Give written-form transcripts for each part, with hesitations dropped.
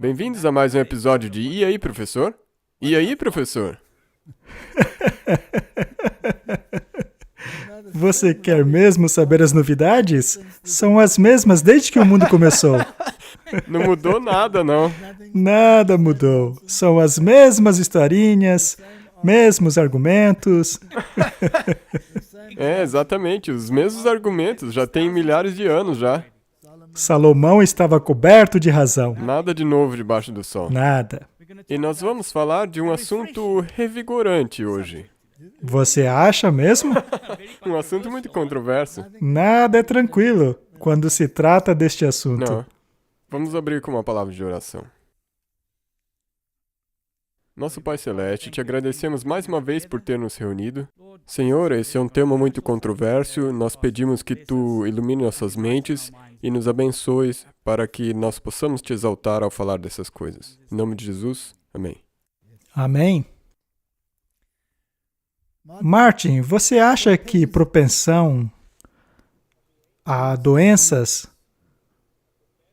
Bem-vindos a mais um episódio de E aí, professor? E aí, professor? Você quer mesmo saber as novidades? São as mesmas desde que o mundo começou. Não mudou nada, não. Nada mudou. São as mesmas historinhas, mesmos argumentos. É, exatamente, os mesmos argumentos, já tem milhares de anos já. Salomão estava coberto de razão. Nada de novo debaixo do sol. Nada. E nós vamos falar de um assunto revigorante hoje. Você acha mesmo? Um assunto muito controverso. Nada é tranquilo quando se trata deste assunto. Não. Vamos abrir com uma palavra de oração. Nosso Pai Celeste, te agradecemos mais uma vez por ter nos reunido. Senhor, esse é um tema muito controverso. Nós pedimos que Tu ilumine nossas mentes e nos abençoes para que nós possamos Te exaltar ao falar dessas coisas. Em nome de Jesus, amém. Amém. Martin, você acha que propensão a doenças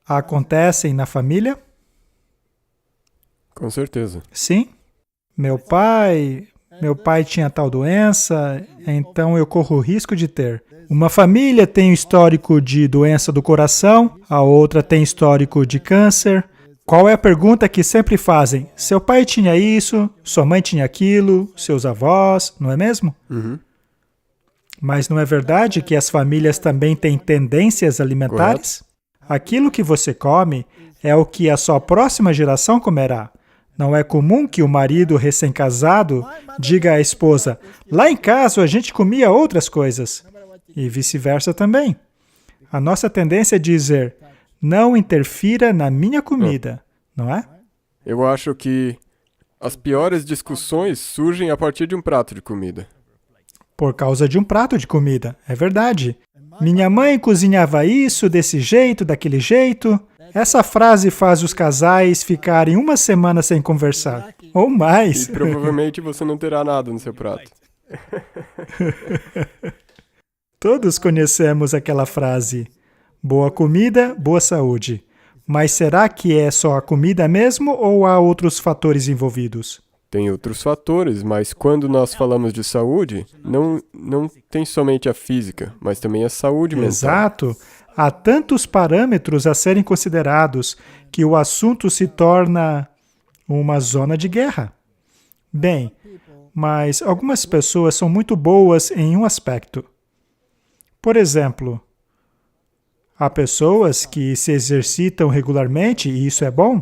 acontecem na família? Com certeza. Sim. Meu pai tinha tal doença, então eu corro o risco de ter. Uma família tem um histórico de doença do coração, a outra tem histórico de câncer. Qual é a pergunta que sempre fazem? Seu pai tinha isso, sua mãe tinha aquilo, seus avós, não é mesmo? Uhum. Mas não é verdade que as famílias também têm tendências alimentares? Aquilo que você come é o que a sua próxima geração comerá. Não é comum que o marido recém-casado diga à esposa, lá em casa a gente comia outras coisas. E vice-versa também. A nossa tendência é dizer, não interfira na minha comida, não é? Eu acho que as piores discussões surgem a partir de um prato de comida. Por causa de um prato de comida, é verdade. Minha mãe cozinhava isso, desse jeito, daquele jeito. Essa frase faz os casais ficarem uma semana sem conversar, ou mais. E provavelmente você não terá nada no seu prato. Todos conhecemos aquela frase, boa comida, boa saúde. Mas será que é só a comida mesmo ou há outros fatores envolvidos? Tem outros fatores, mas quando nós falamos de saúde, não tem somente a física, mas também a saúde mental. Exato. Há tantos parâmetros a serem considerados que o assunto se torna uma zona de guerra. Bem, mas algumas pessoas são muito boas em um aspecto. Por exemplo, há pessoas que se exercitam regularmente e isso é bom.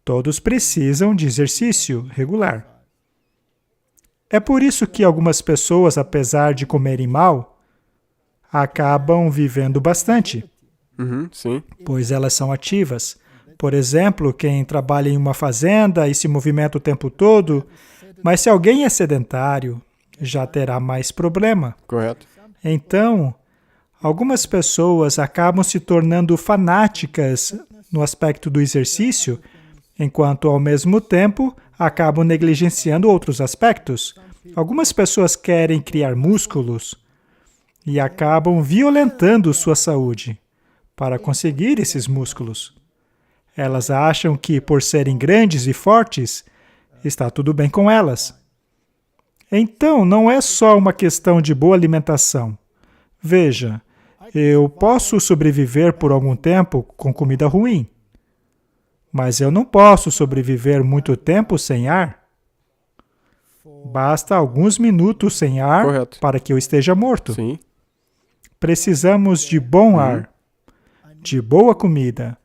Todos precisam de exercício regular. É por isso que algumas pessoas, apesar de comerem mal, acabam vivendo bastante, Sim. pois elas são ativas. Por exemplo, quem trabalha em uma fazenda e se movimenta o tempo todo, mas se alguém é sedentário, já terá mais problema. Correto. Então, algumas pessoas acabam se tornando fanáticas no aspecto do exercício, enquanto ao mesmo tempo acabam negligenciando outros aspectos. Algumas pessoas querem criar músculos e acabam violentando sua saúde para conseguir esses músculos. Elas acham que, por serem grandes e fortes, está tudo bem com elas. Então, não é só uma questão de boa alimentação. Veja, eu posso sobreviver por algum tempo com comida ruim, mas eu não posso sobreviver muito tempo sem ar. Basta alguns minutos sem ar Correto. para que eu esteja morto. Sim. Precisamos de bom ar, de boa comida,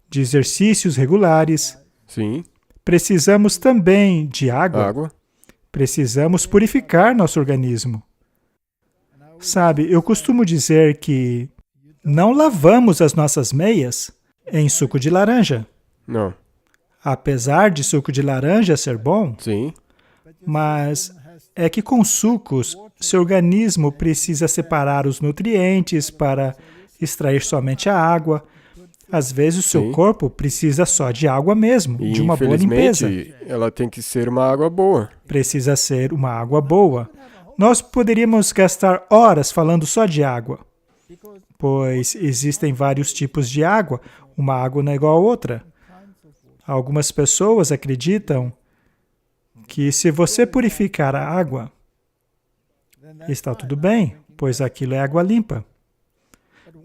de exercícios regulares. Sim. Precisamos também de água. Água. Precisamos purificar nosso organismo. Sabe, eu costumo dizer que não lavamos as nossas meias em suco de laranja. Não. Apesar de suco de laranja ser bom, Sim. mas é que com sucos, seu organismo precisa separar os nutrientes para extrair somente a água. Às vezes o seu corpo precisa só de água mesmo, E de uma boa limpeza. infelizmente, ela tem que ser uma água boa. Precisa ser uma água boa. Nós poderíamos gastar horas falando só de água, pois existem vários tipos de água, uma água não é igual a outra. Algumas pessoas acreditam que se você purificar a água, está tudo bem, pois aquilo é água limpa.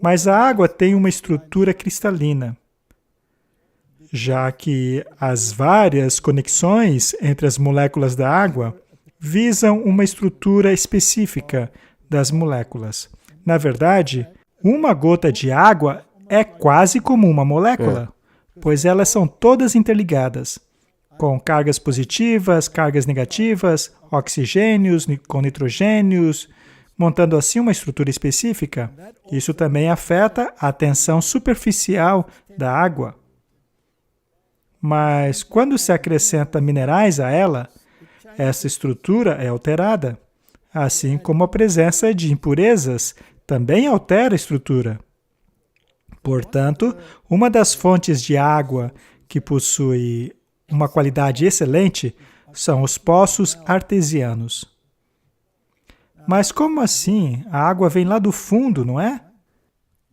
Mas a água tem uma estrutura cristalina, já que as várias conexões entre as moléculas da água visam uma estrutura específica das moléculas. Na verdade, uma gota de água é quase como uma molécula, pois elas são todas interligadas, com cargas positivas, cargas negativas, oxigênios com nitrogênios, montando assim uma estrutura específica. Isso também afeta a tensão superficial da água. Mas quando se acrescenta minerais a ela, essa estrutura é alterada, assim como a presença de impurezas também altera a estrutura. Portanto, uma das fontes de água que possui uma qualidade excelente são os poços artesianos. Mas como assim? A água vem lá do fundo, não é?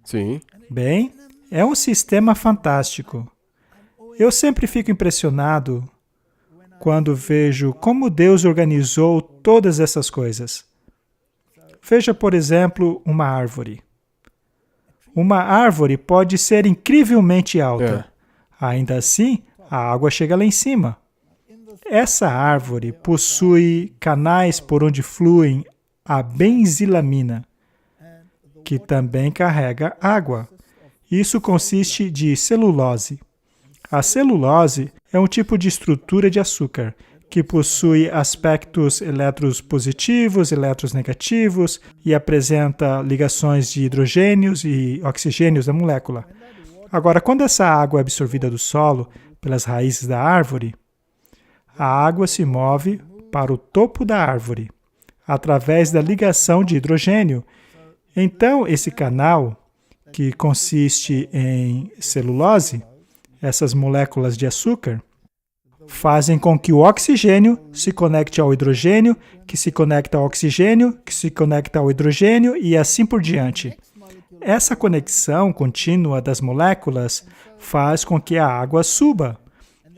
Sim. Bem, é um sistema fantástico. Eu sempre fico impressionado quando vejo como Deus organizou todas essas coisas. Veja, por exemplo, uma árvore. Uma árvore pode ser incrivelmente alta. Ainda assim, a água chega lá em cima. Essa árvore possui canais por onde fluem a benzilamina, que também carrega água. Isso consiste de celulose. A celulose é um tipo de estrutura de açúcar, que possui aspectos elétrons positivos, elétrons negativos e apresenta ligações de hidrogênios e oxigênios da molécula. Agora, quando essa água é absorvida do solo pelas raízes da árvore, a água se move para o topo da árvore, através da ligação de hidrogênio. Então, esse canal, que consiste em celulose, essas moléculas de açúcar, fazem com que o oxigênio se conecte ao hidrogênio, que se conecta ao oxigênio, que se conecta ao hidrogênio e assim por diante. Essa conexão contínua das moléculas faz com que a água suba,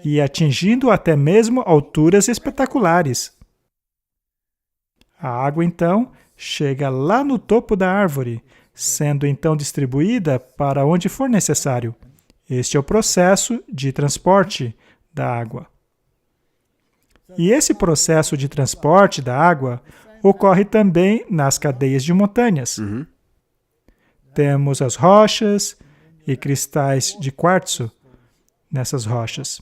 e atingindo até mesmo alturas espetaculares. A água, então, chega lá no topo da árvore, sendo então distribuída para onde for necessário. Este é o processo de transporte da água. E esse processo de transporte da água ocorre também nas cadeias de montanhas. Temos as rochas e cristais de quartzo nessas rochas.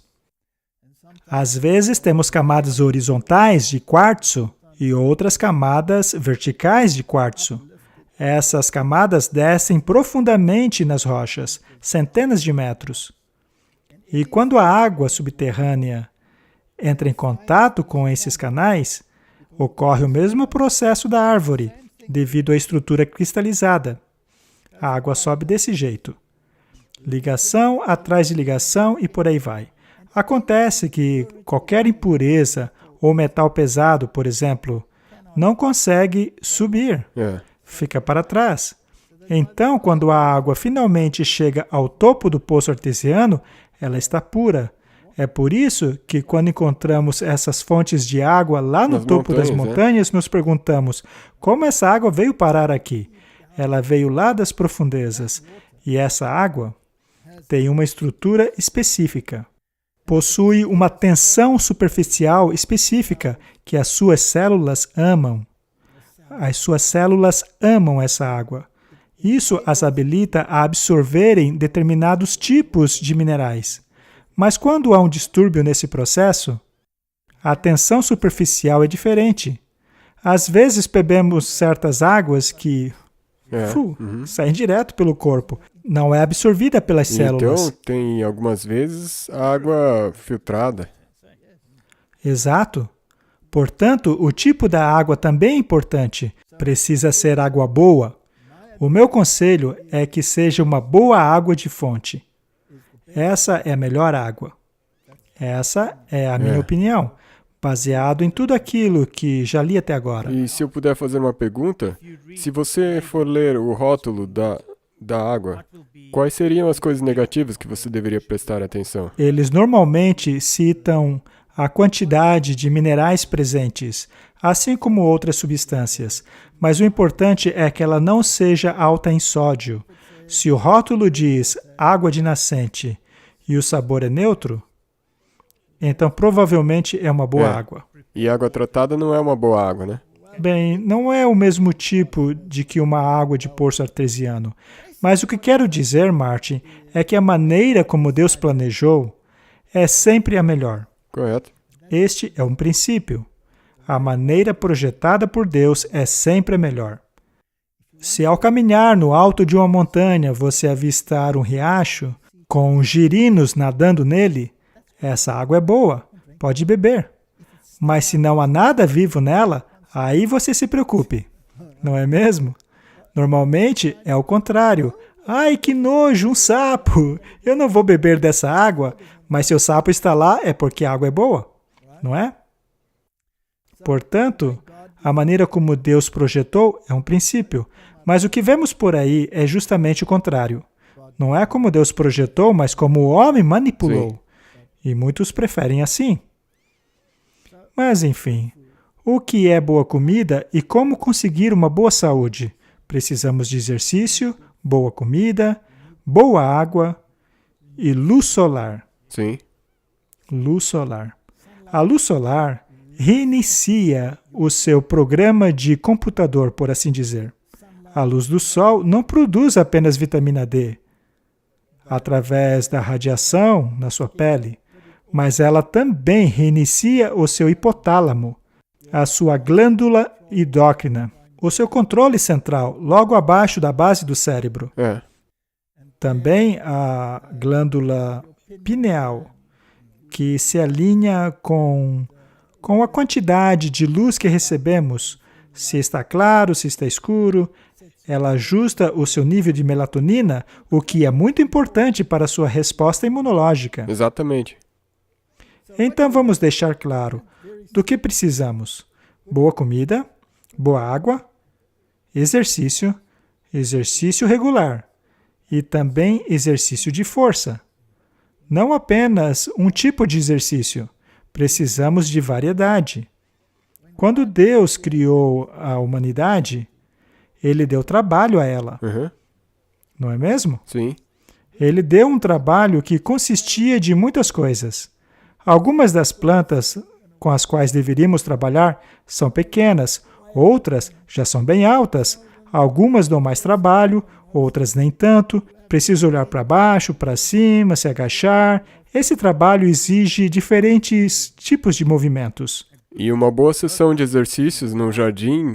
Às vezes temos camadas horizontais de quartzo e outras camadas verticais de quartzo. Essas camadas descem profundamente nas rochas, centenas de metros. E quando a água subterrânea entra em contato com esses canais, ocorre o mesmo processo da árvore, devido à estrutura cristalizada. A água sobe desse jeito. Ligação atrás de ligação e por aí vai. Acontece que qualquer impureza ou metal pesado, por exemplo, não consegue subir, fica para trás. Então, quando a água finalmente chega ao topo do poço artesiano, ela está pura. É por isso que quando encontramos essas fontes de água lá no topo das montanhas, nos perguntamos, como essa água veio parar aqui? Ela veio lá das profundezas. E essa água tem uma estrutura específica. Possui uma tensão superficial específica que as suas células amam. As suas células amam essa água. Isso as habilita a absorverem determinados tipos de minerais. Mas quando há um distúrbio nesse processo, a tensão superficial é diferente. Às vezes bebemos certas águas que saem direto pelo corpo. Não é absorvida pelas células. Então, tem algumas vezes água filtrada. Exato. Portanto, o tipo da água também é importante. Precisa ser água boa. O meu conselho é que seja uma boa água de fonte. Essa é a melhor água. Essa é a minha opinião, baseado em tudo aquilo que já li até agora. E se eu puder fazer uma pergunta, se você for ler o rótulo da água, quais seriam as coisas negativas que você deveria prestar atenção? Eles normalmente citam a quantidade de minerais presentes, assim como outras substâncias, mas o importante é que ela não seja alta em sódio. Se o rótulo diz água de nascente e o sabor é neutro, então provavelmente é uma boa água. E água tratada não é uma boa água, né? Bem, não é o mesmo tipo de que uma água de poço artesiano. Mas o que quero dizer, Martin, é que a maneira como Deus planejou é sempre a melhor. Correto. Este é um princípio. A maneira projetada por Deus é sempre a melhor. Se ao caminhar no alto de uma montanha você avistar um riacho com girinos nadando nele, essa água é boa, pode beber. Mas se não há nada vivo nela, aí você se preocupe, não é mesmo? Normalmente é o contrário. Ai, que nojo, um sapo! Eu não vou beber dessa água, mas se o sapo está lá é porque a água é boa, não é? Portanto, a maneira como Deus projetou é um princípio, mas o que vemos por aí é justamente o contrário. Não é como Deus projetou, mas como o homem manipulou. Sim. E muitos preferem assim. Mas, enfim, o que é boa comida e como conseguir uma boa saúde? Precisamos de exercício, boa comida, boa água e luz solar. Sim. Luz solar. A luz solar reinicia o seu programa de computador, por assim dizer. A luz do sol não produz apenas vitamina D através da radiação na sua pele, mas ela também reinicia o seu hipotálamo, a sua glândula endócrina, o seu controle central, logo abaixo da base do cérebro. Também a glândula pineal, que se alinha com a quantidade de luz que recebemos, se está claro, se está escuro. Ela ajusta o seu nível de melatonina, o que é muito importante para a sua resposta imunológica. Exatamente. Então vamos deixar claro do que precisamos: boa comida, boa água, exercício regular e também exercício de força. Não apenas um tipo de exercício, precisamos de variedade. Quando Deus criou a humanidade, Ele deu trabalho a ela. Não é mesmo? Sim. Ele deu um trabalho que consistia de muitas coisas. Algumas das plantas com as quais deveríamos trabalhar são pequenas, outras já são bem altas, algumas dão mais trabalho, outras nem tanto. Precisa olhar para baixo, para cima, se agachar. Esse trabalho exige diferentes tipos de movimentos. E uma boa sessão de exercícios no jardim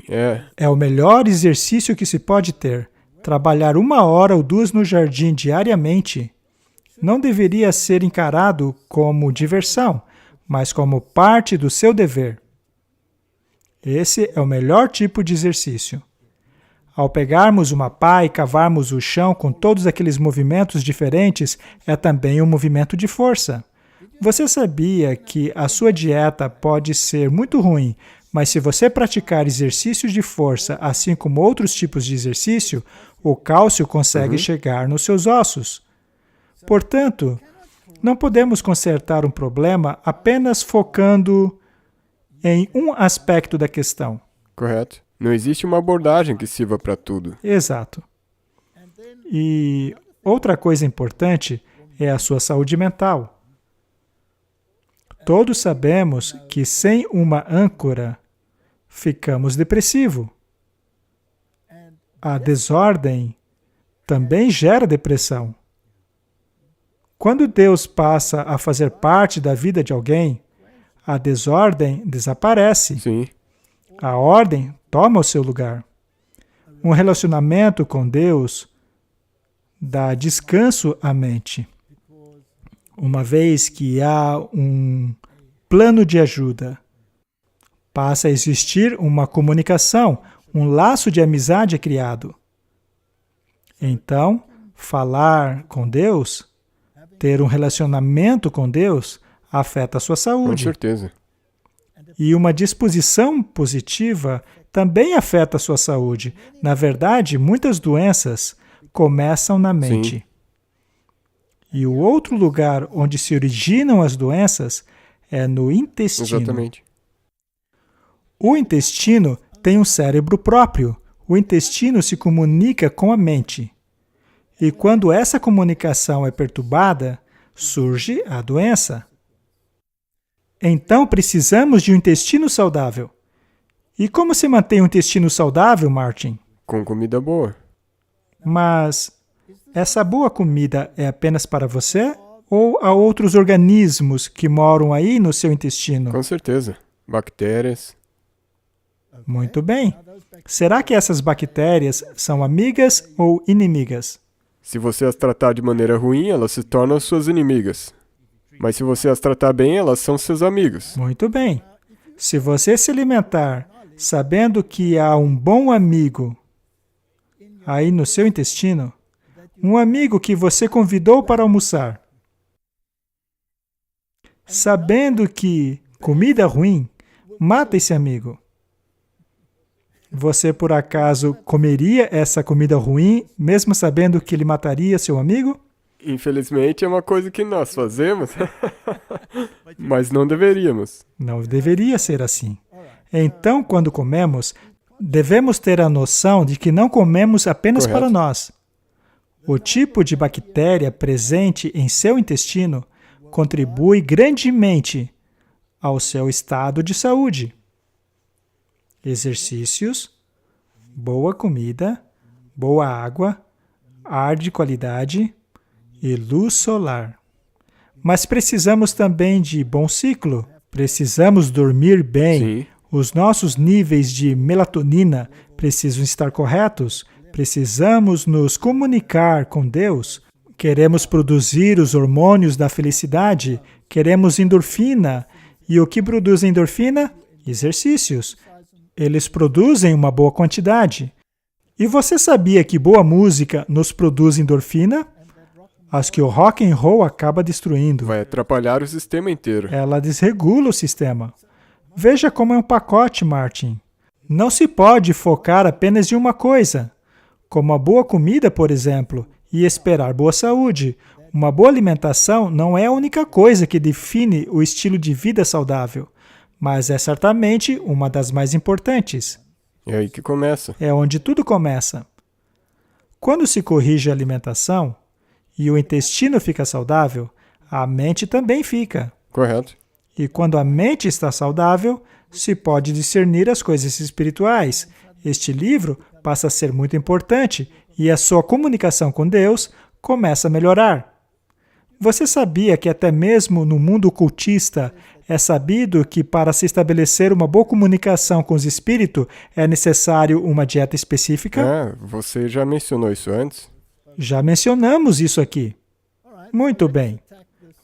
É o melhor exercício que se pode ter. Trabalhar 1 hora ou 2 no jardim diariamente não deveria ser encarado como diversão, mas como parte do seu dever. Esse é o melhor tipo de exercício. Ao pegarmos uma pá e cavarmos o chão com todos aqueles movimentos diferentes, é também um movimento de força. Você sabia que a sua dieta pode ser muito ruim, mas se você praticar exercícios de força, assim como outros tipos de exercício, o cálcio consegue chegar nos seus ossos. Portanto, não podemos consertar um problema apenas focando em um aspecto da questão. Correto. Não existe uma abordagem que sirva para tudo. Exato. E outra coisa importante é a sua saúde mental. Todos sabemos que sem uma âncora, ficamos depressivos. A desordem também gera depressão. Quando Deus passa a fazer parte da vida de alguém, a desordem desaparece. Sim. A ordem toma o seu lugar. Um relacionamento com Deus dá descanso à mente. Uma vez que há um plano de ajuda, passa a existir uma comunicação, um laço de amizade é criado. Então, falar com Deus, ter um relacionamento com Deus, afeta a sua saúde. Com certeza. E uma disposição positiva também afeta a sua saúde. Na verdade, muitas doenças começam na mente. Sim. E o outro lugar onde se originam as doenças é no intestino. Exatamente. O intestino tem um cérebro próprio. O intestino se comunica com a mente. E quando essa comunicação é perturbada, surge a doença. Então, precisamos de um intestino saudável. E como se mantém um intestino saudável, Martin? Com comida boa. Mas essa boa comida é apenas para você? Ou há outros organismos que moram aí no seu intestino? Com certeza. Bactérias. Muito bem. Será que essas bactérias são amigas ou inimigas? Se você as tratar de maneira ruim, elas se tornam suas inimigas. Mas se você as tratar bem, elas são seus amigos. Muito bem. Se você se alimentar sabendo que há um bom amigo aí no seu intestino, um amigo que você convidou para almoçar, sabendo que comida ruim mata esse amigo, você por acaso comeria essa comida ruim, mesmo sabendo que ele mataria seu amigo? Infelizmente, é uma coisa que nós fazemos, mas não deveríamos. Não deveria ser assim. Então, quando comemos, devemos ter a noção de que não comemos apenas Correto. para nós. O tipo de bactéria presente em seu intestino contribui grandemente ao seu estado de saúde. Exercícios, boa comida, boa água, ar de qualidade e luz solar. Mas precisamos também de bom ciclo. Precisamos dormir bem. Sim. Os nossos níveis de melatonina precisam estar corretos. Precisamos nos comunicar com Deus. Queremos produzir os hormônios da felicidade. Queremos endorfina. E o que produz endorfina? Exercícios. Eles produzem uma boa quantidade. E você sabia que boa música nos produz endorfina? As que o rock and roll acaba destruindo. Vai atrapalhar o sistema inteiro. Ela desregula o sistema. Veja como é um pacote, Martin. Não se pode focar apenas em uma coisa, como a boa comida, por exemplo, e esperar boa saúde. Uma boa alimentação não é a única coisa que define o estilo de vida saudável, mas é certamente uma das mais importantes. É aí que começa. É onde tudo começa. Quando se corrige a alimentação e o intestino fica saudável, a mente também fica. Correto. E quando a mente está saudável, se pode discernir as coisas espirituais. Este livro passa a ser muito importante e a sua comunicação com Deus começa a melhorar. Você sabia que até mesmo no mundo ocultista é sabido que para se estabelecer uma boa comunicação com os espíritos é necessário uma dieta específica? Você já mencionou isso antes? Já mencionamos isso aqui. Muito bem.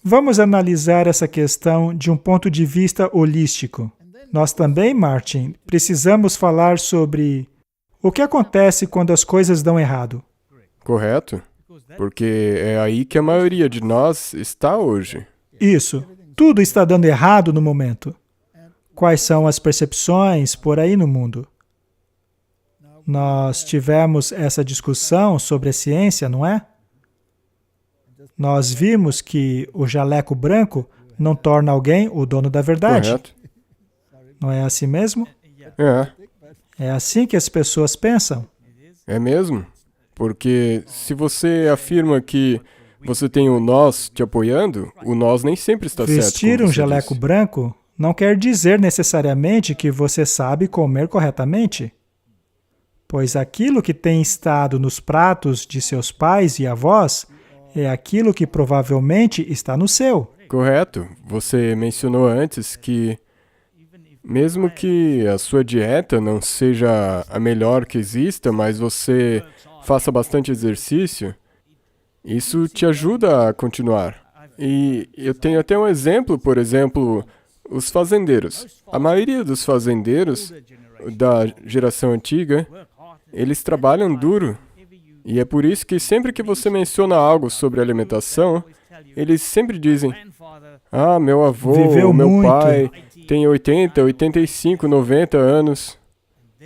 Vamos analisar essa questão de um ponto de vista holístico. Nós também, Martin, precisamos falar sobre o que acontece quando as coisas dão errado. Correto. Porque é aí que a maioria de nós está hoje. Isso. Tudo está dando errado no momento. Quais são as percepções por aí no mundo? Nós tivemos essa discussão sobre a ciência, não é? Nós vimos que o jaleco branco não torna alguém o dono da verdade. Correto. Não é assim mesmo? É. É assim que as pessoas pensam. É mesmo? Porque se você afirma que você tem o nós te apoiando, o nós nem sempre está certo. Vestir como um você jaleco disse. branco não quer dizer necessariamente que você sabe comer corretamente. Pois aquilo que tem estado nos pratos de seus pais e avós é aquilo que provavelmente está no seu. Correto. Você mencionou antes que mesmo que a sua dieta não seja a melhor que exista, mas você faça bastante exercício, isso te ajuda a continuar. E eu tenho até um exemplo, por exemplo, os fazendeiros. A maioria dos fazendeiros da geração antiga, eles trabalham duro. E é por isso que sempre que você menciona algo sobre alimentação, eles sempre dizem: ah, meu avô, Viveu meu muito. pai tem 80, 85, 90 anos.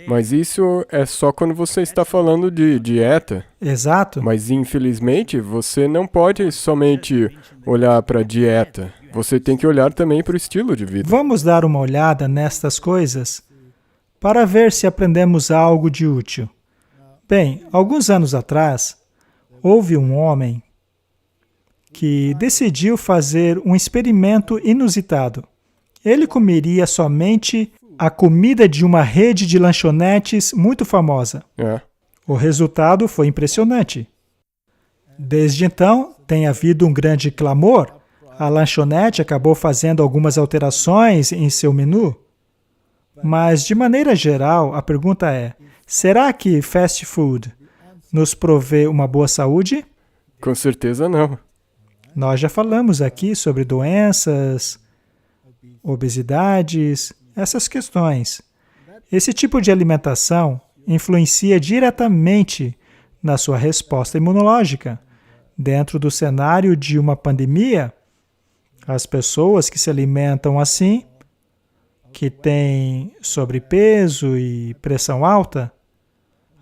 Mas isso é só quando você está falando de dieta. Exato. Mas infelizmente você não pode somente olhar para a dieta. Você tem que olhar também para o estilo de vida. Vamos dar uma olhada nestas coisas para ver se aprendemos algo de útil. Bem, alguns anos atrás, houve um homem que decidiu fazer um experimento inusitado. Ele comeria somente a comida de uma rede de lanchonetes muito famosa. É. O resultado foi impressionante. Desde então, tem havido um grande clamor. A lanchonete acabou fazendo algumas alterações em seu menu. Mas, de maneira geral, a pergunta é: será que fast food nos provê uma boa saúde? Com certeza não. Nós já falamos aqui sobre doenças, obesidades, essas questões. Esse tipo de alimentação influencia diretamente na sua resposta imunológica. Dentro do cenário de uma pandemia, as pessoas que se alimentam assim, que têm sobrepeso e pressão alta,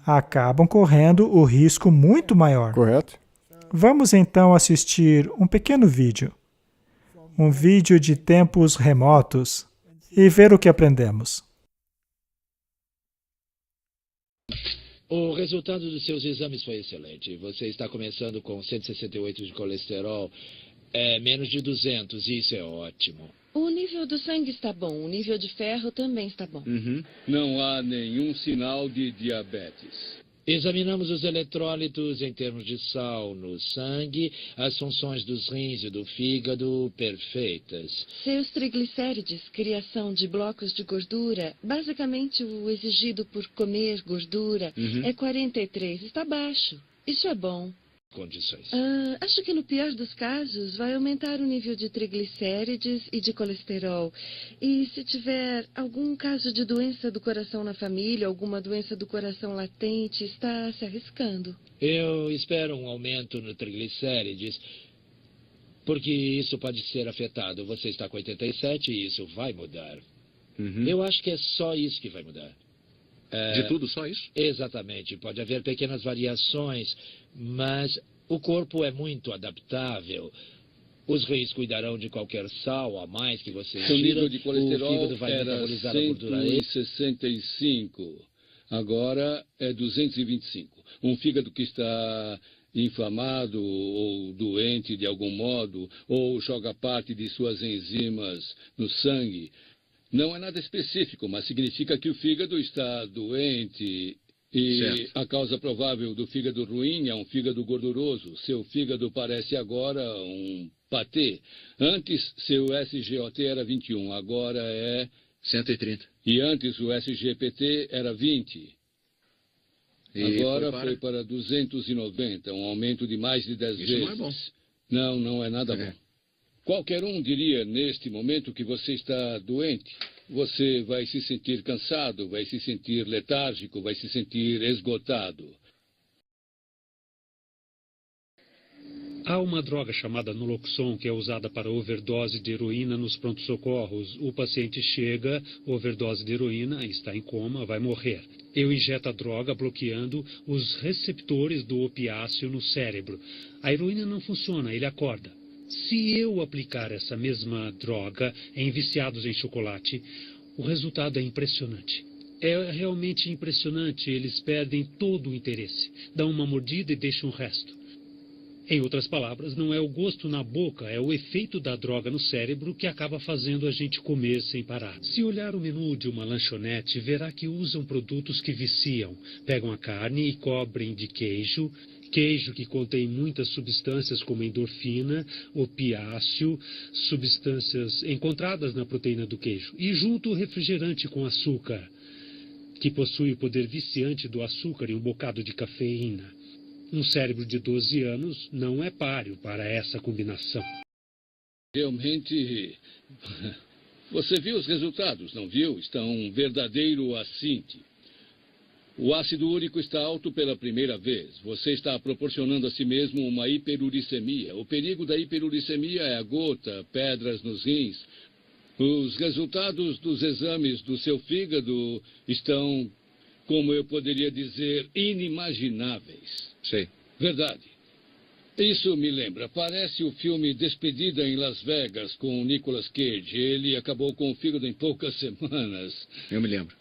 acabam correndo o risco muito maior. Correto? Vamos então assistir um pequeno vídeo. Um vídeo de tempos remotos e ver o que aprendemos. O resultado dos seus exames foi excelente. Você está começando com 168 de colesterol, menos de 200, e isso é ótimo. O nível do sangue está bom, o nível de ferro também está bom. Não há nenhum sinal de diabetes. Examinamos os eletrólitos em termos de sal no sangue, as funções dos rins e do fígado perfeitas. Seus triglicérides, criação de blocos de gordura, basicamente o exigido por comer gordura, é 43, está baixo. Isso é bom. Condições. Acho que no pior dos casos vai aumentar o nível de triglicérides e de colesterol. E se tiver algum caso de doença do coração na família, alguma doença do coração latente, está se arriscando. Eu espero um aumento no triglicérides, porque isso pode ser afetado. Você está com 87 e isso vai mudar. Eu acho que é só isso que vai mudar. De tudo, só isso? Exatamente. Pode haver pequenas variações, mas o corpo é muito adaptável. Os rins cuidarão de qualquer sal a mais que você Seu ingira. nível de colesterol O fígado vai era metabolizar a gordura. 165, agora é 225. Um fígado que está inflamado ou doente de algum modo, ou joga parte de suas enzimas no sangue. Não é nada específico, mas significa que o fígado está doente e certo. A causa provável do fígado ruim é um fígado gorduroso. Seu fígado parece agora um patê. Antes, seu SGOT era 21, agora é 130. E antes o SGPT era 20. E agora foi para 290, um aumento de mais de 10 vezes. Isso não é bom. Não é nada bom. Qualquer um diria neste momento que você está doente. Você vai se sentir cansado, vai se sentir letárgico, vai se sentir esgotado. Há uma droga chamada Naloxone que é usada para overdose de heroína nos prontos-socorros. O paciente chega, overdose de heroína, está em coma, vai morrer. Eu injeto a droga bloqueando os receptores do opiáceo no cérebro. A heroína não funciona, ele acorda. Se eu aplicar essa mesma droga em viciados em chocolate, o resultado é impressionante. É realmente impressionante, eles perdem todo o interesse. Dão uma mordida e deixam o resto. Em outras palavras, não é o gosto na boca, é o efeito da droga no cérebro que acaba fazendo a gente comer sem parar. Se olhar o menu de uma lanchonete, verá que usam produtos que viciam. Pegam a carne e cobrem de queijo que contém muitas substâncias como endorfina, opiáceo, substâncias encontradas na proteína do queijo. E junto o refrigerante com açúcar, que possui o poder viciante do açúcar e um bocado de cafeína. Um cérebro de 12 anos não é páreo para essa combinação. Realmente, você viu os resultados, não viu? Está um verdadeiro assinte. O ácido úrico está alto pela primeira vez. Você está proporcionando a si mesmo uma hiperuricemia. O perigo da hiperuricemia é a gota, pedras nos rins. Os resultados dos exames do seu fígado estão como eu poderia dizer, inimagináveis. Sei. Verdade. Isso me lembra. Parece o filme Despedida em Las Vegas com o Nicolas Cage. Ele acabou com o fígado em poucas semanas. Eu me lembro.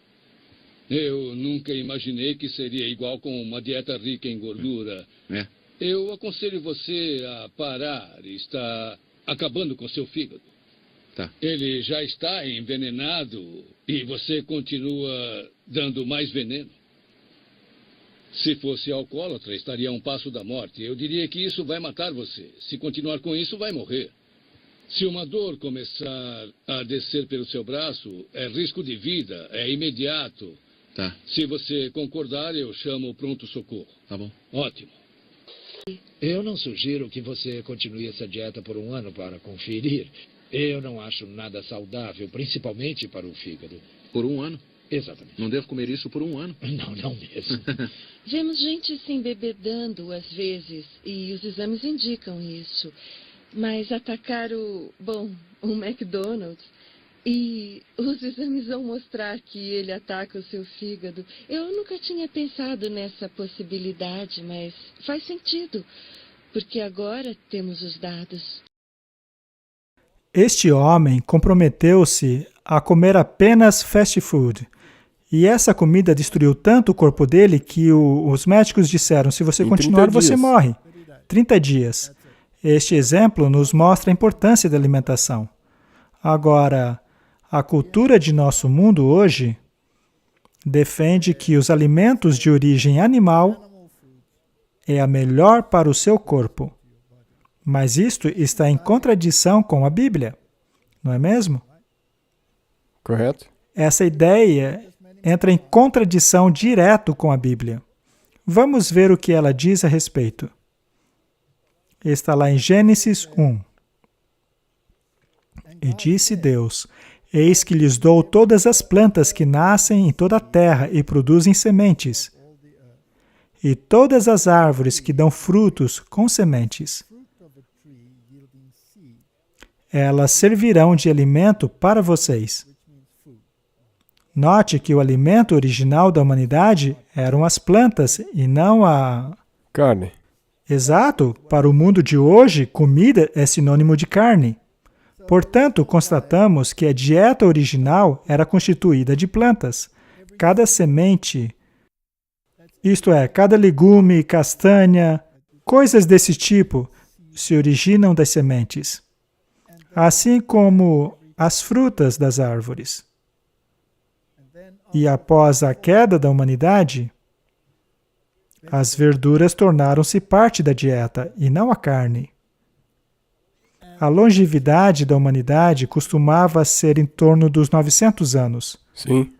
Eu nunca imaginei que seria igual com uma dieta rica em gordura. É. Eu aconselho você a parar. Está acabando com seu fígado. Tá. Ele já está envenenado e você continua dando mais veneno. Se fosse alcoólatra, estaria a um passo da morte. Eu diria que isso vai matar você. Se continuar com isso, vai morrer. Se uma dor começar a descer pelo seu braço, é risco de vida, é imediato. Tá. Se você concordar, eu chamo o pronto-socorro. Tá bom. Ótimo. Eu não sugiro que você continue essa dieta por um ano para conferir. Eu não acho nada saudável, principalmente para o fígado. Por um ano? Exatamente. Não devo comer isso por um ano? Não mesmo. Vemos gente se embebedando às vezes, e os exames indicam isso. Mas atacar o McDonald's, e os exames vão mostrar que ele ataca o seu fígado. Eu nunca tinha pensado nessa possibilidade, mas faz sentido, porque agora temos os dados. Este homem comprometeu-se a comer apenas fast food. E essa comida destruiu tanto o corpo dele que os médicos disseram, se você continuar, você morre. 30 dias. Este exemplo nos mostra a importância da alimentação. Agora, a cultura de nosso mundo hoje defende que os alimentos de origem animal é a melhor para o seu corpo. Mas isto está em contradição com a Bíblia, não é mesmo? Correto? Essa ideia entra em contradição direto com a Bíblia. Vamos ver o que ela diz a respeito. Está lá em Gênesis 1. E disse Deus, eis que lhes dou todas as plantas que nascem em toda a terra e produzem sementes, e todas as árvores que dão frutos com sementes. Elas servirão de alimento para vocês. Note que o alimento original da humanidade eram as plantas e não a carne. Exato, para o mundo de hoje, comida é sinônimo de carne. Portanto, constatamos que a dieta original era constituída de plantas. Cada semente, isto é, cada legume, castanha, coisas desse tipo, se originam das sementes. Assim como as frutas das árvores. E após a queda da humanidade, as verduras tornaram-se parte da dieta e não a carne. A longevidade da humanidade costumava ser em torno dos 900 anos. Sim.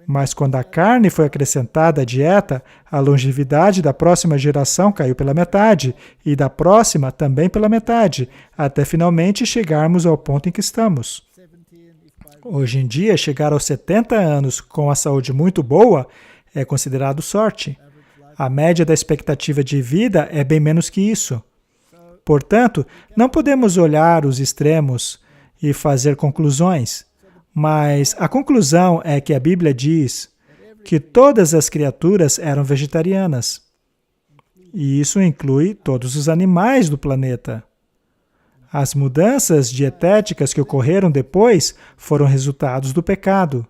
Mas quando a carne foi acrescentada à dieta, a longevidade da próxima geração caiu pela metade, e da próxima também pela metade, até finalmente chegarmos ao ponto em que estamos. Hoje em dia, chegar aos 70 anos com a saúde muito boa é considerado sorte. A média da expectativa de vida é bem menos que isso. Portanto, não podemos olhar os extremos e fazer conclusões. Mas a conclusão é que a Bíblia diz que todas as criaturas eram vegetarianas. E isso inclui todos os animais do planeta. As mudanças dietéticas que ocorreram depois foram resultados do pecado.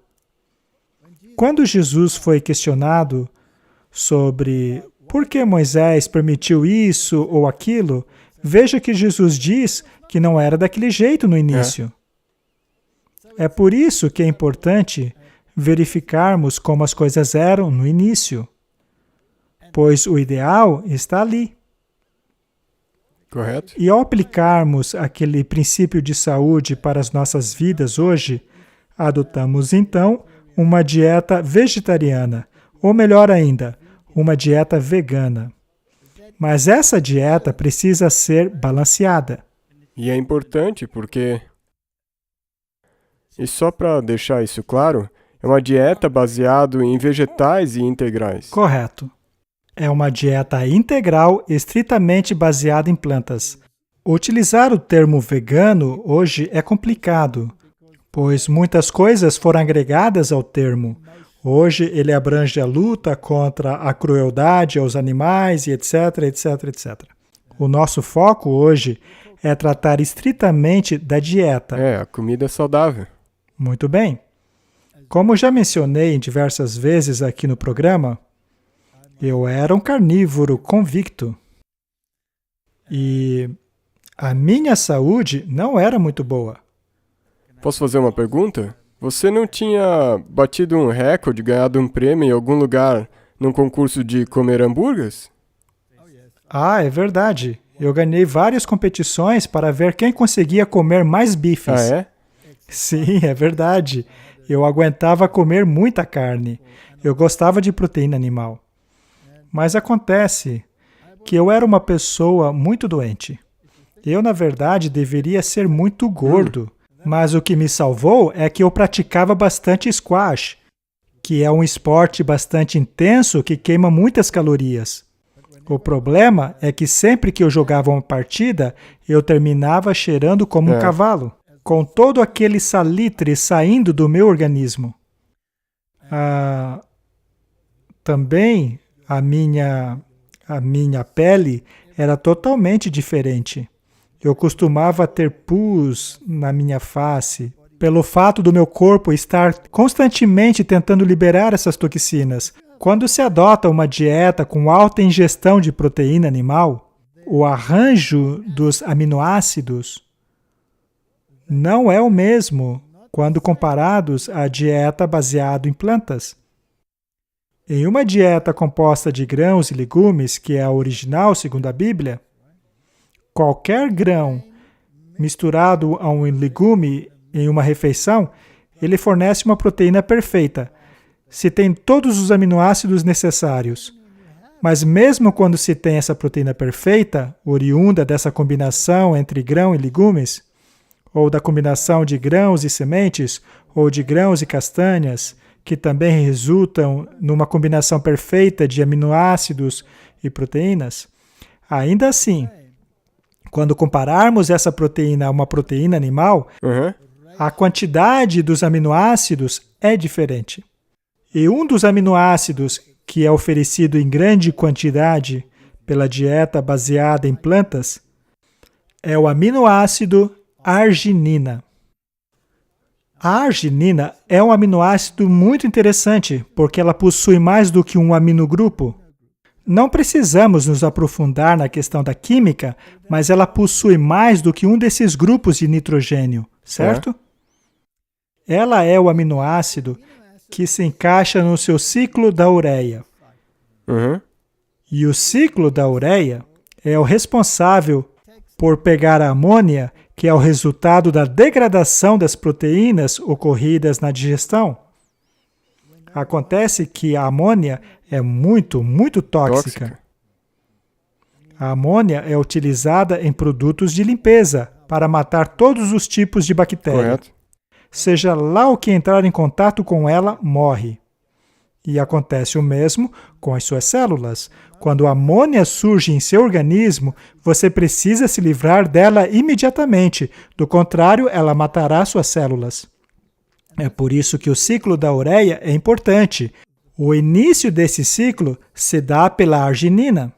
Quando Jesus foi questionado sobre por que Moisés permitiu isso ou aquilo, veja que Jesus diz que não era daquele jeito no início. É por isso que é importante verificarmos como as coisas eram no início, pois o ideal está ali. Correto? E ao aplicarmos aquele princípio de saúde para as nossas vidas hoje, adotamos então uma dieta vegetariana, ou melhor ainda, uma dieta vegana. Mas essa dieta precisa ser balanceada. E é importante porque, e só para deixar isso claro, é uma dieta baseada em vegetais e integrais. Correto. É uma dieta integral estritamente baseada em plantas. Utilizar o termo vegano hoje é complicado, pois muitas coisas foram agregadas ao termo. Hoje ele abrange a luta contra a crueldade aos animais e etc, etc, etc. O nosso foco hoje é tratar estritamente da dieta. A comida saudável. Muito bem. Como já mencionei diversas vezes aqui no programa, eu era um carnívoro convicto. E a minha saúde não era muito boa. Posso fazer uma pergunta? Você não tinha batido um recorde, ganhado um prêmio em algum lugar num concurso de comer hambúrgueres? Ah, é verdade. Eu ganhei várias competições para ver quem conseguia comer mais bifes. Ah, é? Sim, é verdade. Eu aguentava comer muita carne. Eu gostava de proteína animal. Mas acontece que eu era uma pessoa muito doente. Eu, na verdade, deveria ser muito gordo. Mas o que me salvou é que eu praticava bastante squash, que é um esporte bastante intenso que queima muitas calorias. O problema é que sempre que eu jogava uma partida, eu terminava cheirando como um cavalo, com todo aquele salitre saindo do meu organismo. Também a minha pele era totalmente diferente. Eu costumava ter pus na minha face, pelo fato do meu corpo estar constantemente tentando liberar essas toxinas. Quando se adota uma dieta com alta ingestão de proteína animal, o arranjo dos aminoácidos não é o mesmo quando comparados à dieta baseada em plantas. Em uma dieta composta de grãos e legumes, que é a original segundo a Bíblia, qualquer grão misturado a um legume em uma refeição, ele fornece uma proteína perfeita, se tem todos os aminoácidos necessários. Mas mesmo quando se tem essa proteína perfeita, oriunda dessa combinação entre grão e legumes, ou da combinação de grãos e sementes, ou de grãos e castanhas, que também resultam numa combinação perfeita de aminoácidos e proteínas, ainda assim, quando compararmos essa proteína a uma proteína animal, a quantidade dos aminoácidos é diferente. E um dos aminoácidos que é oferecido em grande quantidade pela dieta baseada em plantas é o aminoácido arginina. A arginina é um aminoácido muito interessante porque ela possui mais do que um aminogrupo. Não precisamos nos aprofundar na questão da química, mas ela possui mais do que um desses grupos de nitrogênio, certo? Ela é o aminoácido que se encaixa no seu ciclo da ureia. E o ciclo da ureia é o responsável por pegar a amônia, que é o resultado da degradação das proteínas ocorridas na digestão. Acontece que a amônia é muito, muito tóxica. A amônia é utilizada em produtos de limpeza para matar todos os tipos de bactérias. Correto. Seja lá o que entrar em contato com ela, morre. E acontece o mesmo com as suas células. Quando a amônia surge em seu organismo, você precisa se livrar dela imediatamente. Do contrário, ela matará suas células. É por isso que o ciclo da ureia é importante. O início desse ciclo se dá pela arginina.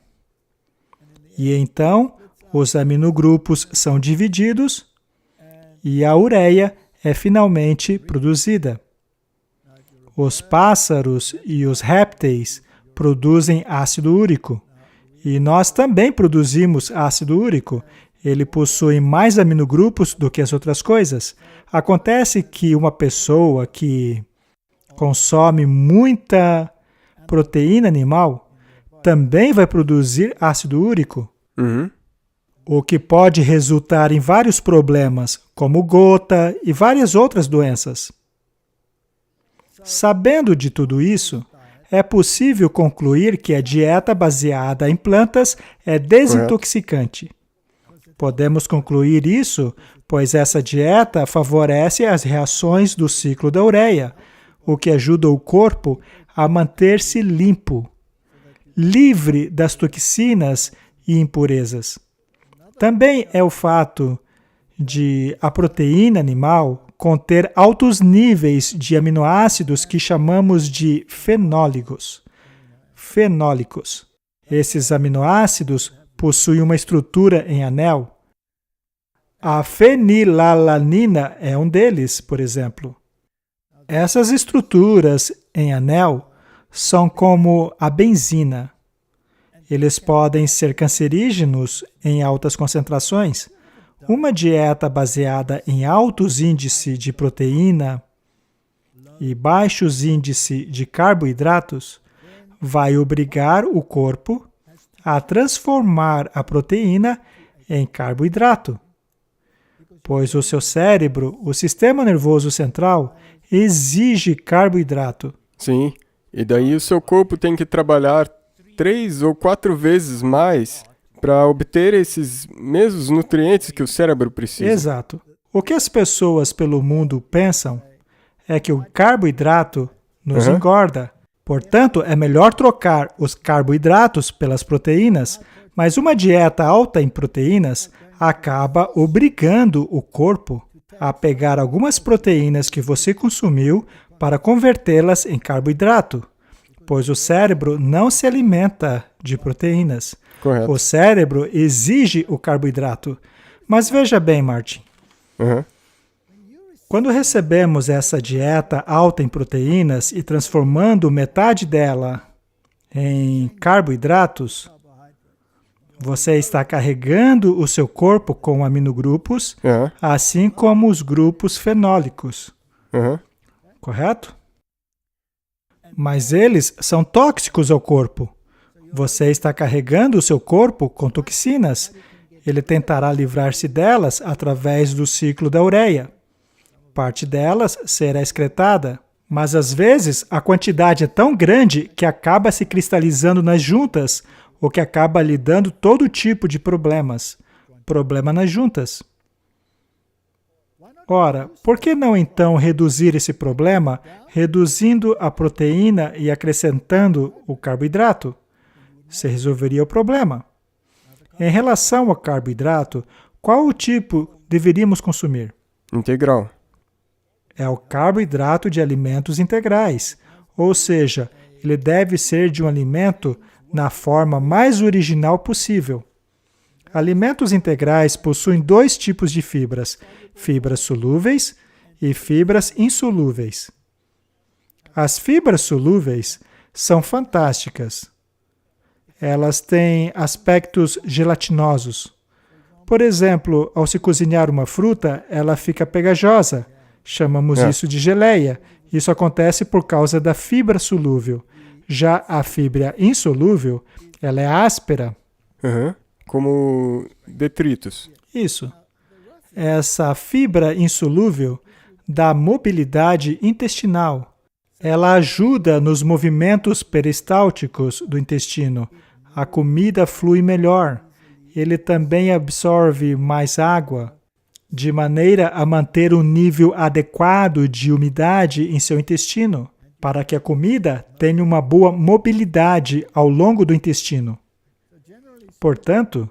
E então, os aminogrupos são divididos e a ureia é finalmente produzida. Os pássaros e os répteis produzem ácido úrico. E nós também produzimos ácido úrico. Ele possui mais aminogrupos do que as outras coisas. Acontece que uma pessoa que consome muita proteína animal também vai produzir ácido úrico, o que pode resultar em vários problemas, como gota e várias outras doenças. Sabendo de tudo isso, é possível concluir que a dieta baseada em plantas é desintoxicante. Podemos concluir isso, pois essa dieta favorece as reações do ciclo da ureia, o que ajuda o corpo a manter-se limpo, livre das toxinas e impurezas. Também é o fato de a proteína animal conter altos níveis de aminoácidos que chamamos de fenólicos. Fenólicos. Esses aminoácidos possuem uma estrutura em anel. A fenilalanina é um deles, por exemplo. Essas estruturas em anel são como a benzina. Eles podem ser cancerígenos em altas concentrações. Uma dieta baseada em altos índices de proteína e baixos índices de carboidratos vai obrigar o corpo a transformar a proteína em carboidrato, pois o seu cérebro, o sistema nervoso central, exige carboidrato. Sim, e daí o seu corpo tem que trabalhar 3 ou 4 vezes mais para obter esses mesmos nutrientes que o cérebro precisa. Exato. O que as pessoas pelo mundo pensam é que o carboidrato nos engorda. Portanto, é melhor trocar os carboidratos pelas proteínas, mas uma dieta alta em proteínas acaba obrigando o corpo a pegar algumas proteínas que você consumiu para convertê-las em carboidrato, pois o cérebro não se alimenta de proteínas. Correto. O cérebro exige o carboidrato. Mas veja bem, Martin. Quando recebemos essa dieta alta em proteínas e transformando metade dela em carboidratos, você está carregando o seu corpo com aminogrupos, assim como os grupos fenólicos. Correto? Mas eles são tóxicos ao corpo. Você está carregando o seu corpo com toxinas. Ele tentará livrar-se delas através do ciclo da ureia. Parte delas será excretada, mas às vezes a quantidade é tão grande que acaba se cristalizando nas juntas, o que acaba lhe dando todo tipo de problemas. Problema nas juntas. Ora, por que não então reduzir esse problema, reduzindo a proteína e acrescentando o carboidrato? Você resolveria o problema. Em relação ao carboidrato, qual o tipo deveríamos consumir? Integral. É o carboidrato de alimentos integrais, ou seja, ele deve ser de um alimento na forma mais original possível. Alimentos integrais possuem 2 tipos de fibras, fibras solúveis e fibras insolúveis. As fibras solúveis são fantásticas. Elas têm aspectos gelatinosos. Por exemplo, ao se cozinhar uma fruta, ela fica pegajosa. Chamamos isso de geleia. Isso acontece por causa da fibra solúvel. Já a fibra insolúvel, ela é áspera. Como detritos. Isso. Essa fibra insolúvel dá mobilidade intestinal. Ela ajuda nos movimentos peristálticos do intestino. A comida flui melhor. Ele também absorve mais água, de maneira a manter um nível adequado de umidade em seu intestino, para que a comida tenha uma boa mobilidade ao longo do intestino. Portanto,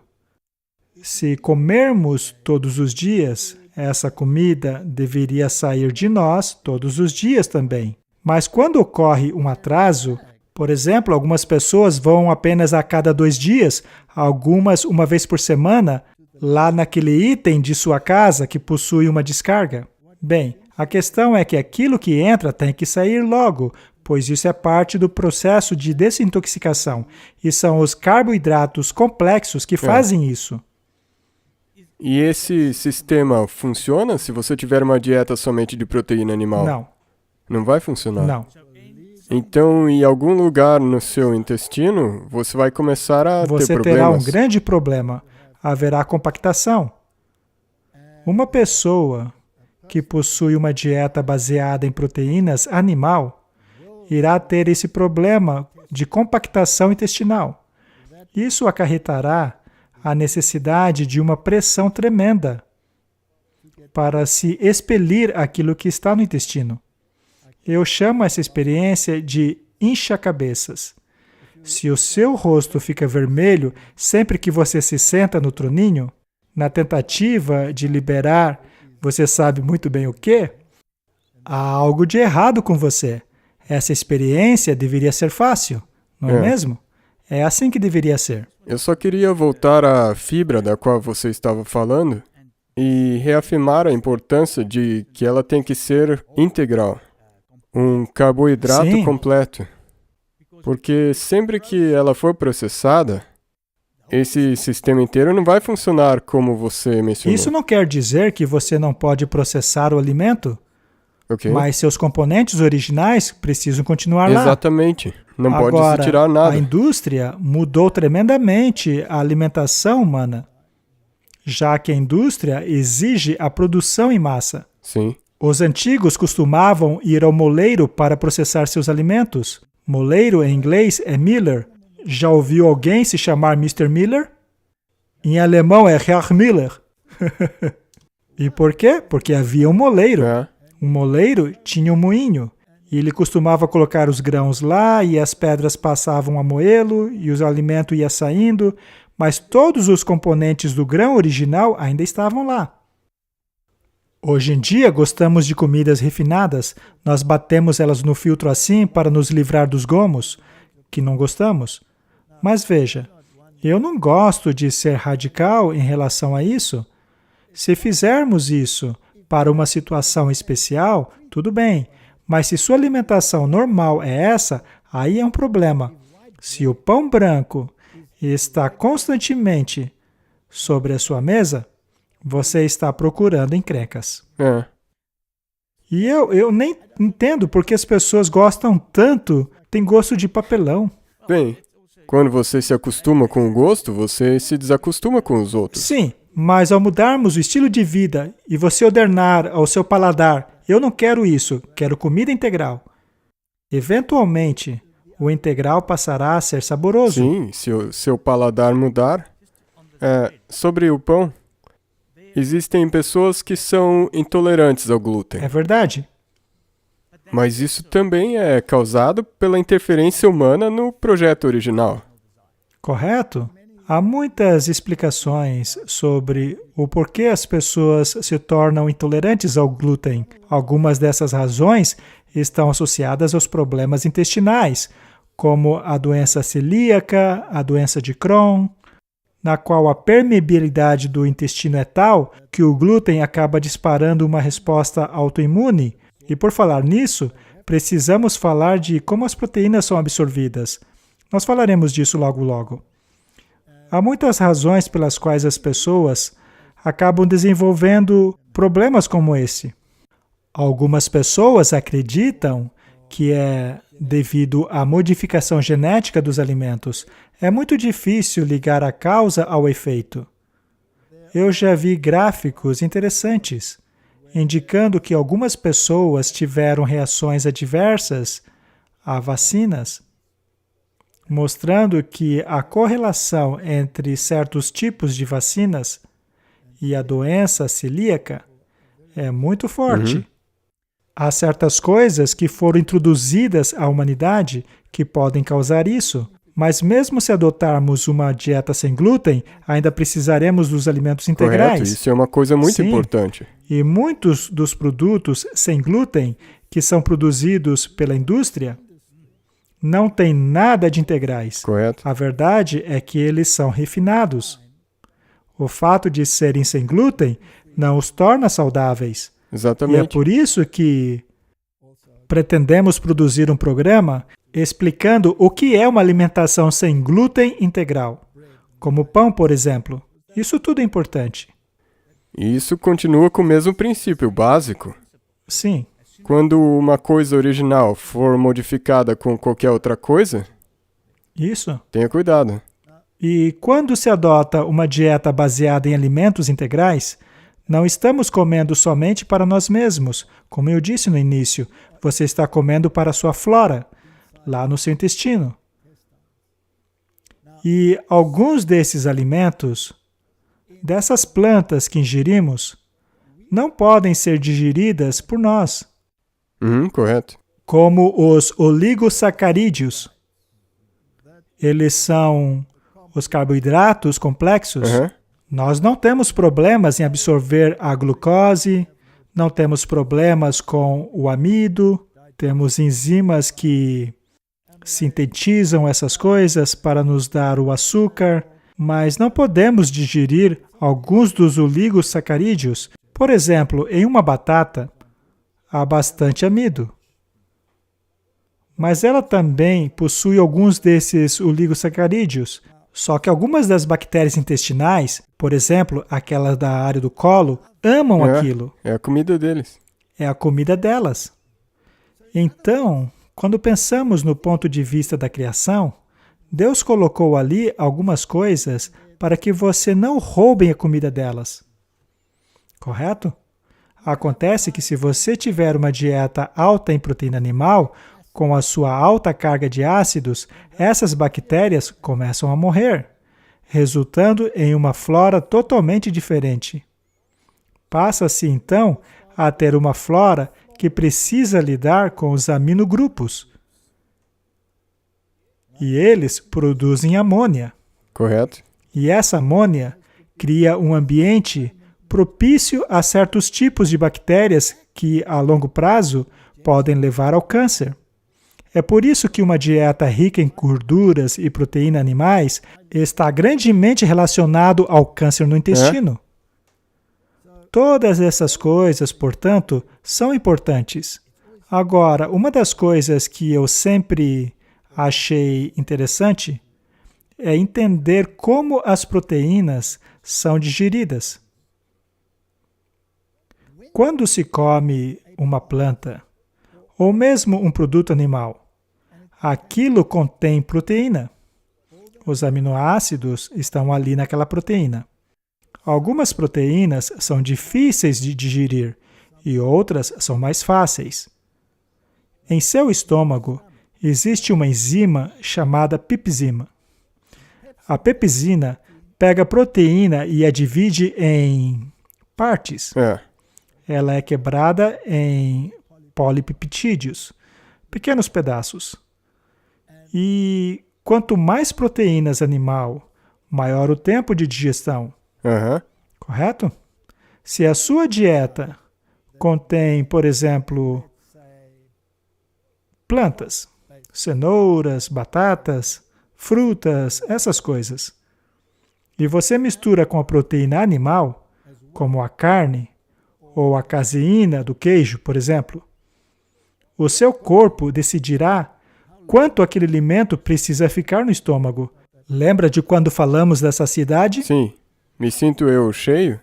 se comermos todos os dias, essa comida deveria sair de nós todos os dias também. Mas quando ocorre um atraso, por exemplo, algumas pessoas vão apenas a cada 2 dias, algumas uma vez por semana, lá naquele item de sua casa que possui uma descarga. Bem, a questão é que aquilo que entra tem que sair logo, pois isso é parte do processo de desintoxicação, e são os carboidratos complexos que fazem isso. E esse sistema funciona se você tiver uma dieta somente de proteína animal? Não. Não vai funcionar? Não. Então, em algum lugar no seu intestino, você vai começar a ter problemas. Você terá um grande problema. Haverá compactação. Uma pessoa que possui uma dieta baseada em proteínas animal irá ter esse problema de compactação intestinal. Isso acarretará a necessidade de uma pressão tremenda para se expelir aquilo que está no intestino. Eu chamo essa experiência de incha-cabeças. Se o seu rosto fica vermelho sempre que você se senta no troninho, na tentativa de liberar Você sabe muito bem o quê? Há algo de errado com você. Essa experiência deveria ser fácil, não é mesmo? É assim que deveria ser. Eu só queria voltar à fibra da qual você estava falando e reafirmar a importância de que ela tem que ser integral, um carboidrato Sim. completo. Porque sempre que ela for processada, esse sistema inteiro não vai funcionar como você mencionou. Isso não quer dizer que você não pode processar o alimento, Ok? mas seus componentes originais precisam continuar lá. Exatamente. Não pode Agora, se tirar nada. a indústria mudou tremendamente a alimentação humana, já que a indústria exige a produção em massa. Sim. Os antigos costumavam ir ao moleiro para processar seus alimentos. Moleiro, em inglês, é Miller. Já ouviu alguém se chamar Mr. Miller? Em alemão é Herr Müller. E por quê? Porque havia um moleiro. É. Um moleiro tinha um moinho. E ele costumava colocar os grãos lá e as pedras passavam a moê-lo e o alimento ia saindo, mas todos os componentes do grão original ainda estavam lá. Hoje em dia gostamos de comidas refinadas, nós batemos elas no filtro assim para nos livrar dos gomos, que não gostamos. Mas veja, eu não gosto de ser radical em relação a isso. Se fizermos isso para uma situação especial, tudo bem. Mas se sua alimentação normal é essa, aí é um problema. Se o pão branco está constantemente sobre a sua mesa, você está procurando encrencas. É. E eu nem entendo porque as pessoas gostam tanto, tem gosto de papelão. Bem, quando você se acostuma com o gosto, você se desacostuma com os outros. Sim, mas ao mudarmos o estilo de vida e você ordenar ao seu paladar, eu não quero isso, quero comida integral. Eventualmente, o integral passará a ser saboroso. Sim, se o seu paladar mudar. Sobre o pão, existem pessoas que são intolerantes ao glúten. É verdade. Mas isso também é causado pela interferência humana no projeto original. Correto? Há muitas explicações sobre o porquê as pessoas se tornam intolerantes ao glúten. Algumas dessas razões estão associadas aos problemas intestinais, como a doença celíaca, a doença de Crohn, na qual a permeabilidade do intestino é tal que o glúten acaba disparando uma resposta autoimune. E por falar nisso, precisamos falar de como as proteínas são absorvidas. Nós falaremos disso logo. Há muitas razões pelas quais as pessoas acabam desenvolvendo problemas como esse. Algumas pessoas acreditam que é devido à modificação genética dos alimentos. É muito difícil ligar a causa ao efeito. Eu já vi gráficos interessantes indicando que algumas pessoas tiveram reações adversas a vacinas, mostrando que a correlação entre certos tipos de vacinas e a doença celíaca é muito forte. Há certas coisas que foram introduzidas à humanidade que podem causar isso, mas mesmo se adotarmos uma dieta sem glúten, ainda precisaremos dos alimentos integrais. Correto, isso é uma coisa muito Sim. importante. E muitos dos produtos sem glúten que são produzidos pela indústria não têm nada de integrais. Correto. A verdade é que eles são refinados. O fato de serem sem glúten não os torna saudáveis. E é Exatamente. por isso que pretendemos produzir um programa explicando o que é uma alimentação sem glúten integral, como pão, por exemplo. Isso tudo é importante. E isso continua com o mesmo princípio básico. Sim, Quando uma coisa original for modificada com qualquer outra coisa, isso. tenha cuidado. E quando se adota uma dieta baseada em alimentos integrais, não estamos comendo somente para nós mesmos. Como eu disse no início, você está comendo para a sua flora, lá no seu intestino. E alguns desses alimentos, dessas plantas que ingerimos, não podem ser digeridas por nós, Correto. como os oligosacarídeos. Eles são os carboidratos complexos Nós não temos problemas em absorver a glucose, não temos problemas com o amido, temos enzimas que sintetizam essas coisas para nos dar o açúcar, mas não podemos digerir alguns dos oligosacarídeos. Por exemplo, em uma batata, há bastante amido. Mas ela também possui alguns desses oligosacarídeos. Só que algumas das bactérias intestinais, por exemplo, aquelas da área do colo, amam aquilo. É a comida deles. É a comida delas. Então, quando pensamos no ponto de vista da criação, Deus colocou ali algumas coisas para que você não roube a comida delas. Correto? Acontece que se você tiver uma dieta alta em proteína animal, com a sua alta carga de ácidos, essas bactérias começam a morrer, resultando em uma flora totalmente diferente. Passa-se, então, a ter uma flora que precisa lidar com os aminogrupos. E eles produzem amônia. Correto? E essa amônia cria um ambiente propício a certos tipos de bactérias que, a longo prazo, podem levar ao câncer. É por isso que uma dieta rica em gorduras e proteína animais está grandemente relacionado ao câncer no intestino. Todas essas coisas, portanto, são importantes. Agora, uma das coisas que eu sempre achei interessante é entender como as proteínas são digeridas. Quando se come uma planta, ou mesmo um produto animal, aquilo contém proteína. Os aminoácidos estão ali naquela proteína. Algumas proteínas são difíceis de digerir e outras são mais fáceis. Em seu estômago, existe uma enzima chamada pepsina. A pepsina pega a proteína e a divide em partes. Ela é quebrada em polipeptídeos, pequenos pedaços. E quanto mais proteínas animal, maior o tempo de digestão. Correto? Se a sua dieta contém, por exemplo, plantas, cenouras, batatas, frutas, essas coisas, e você mistura com a proteína animal, como a carne ou a caseína do queijo, por exemplo, o seu corpo decidirá quanto aquele alimento precisa ficar no estômago. Lembra de quando falamos da saciedade? Sim. Me sinto eu cheio?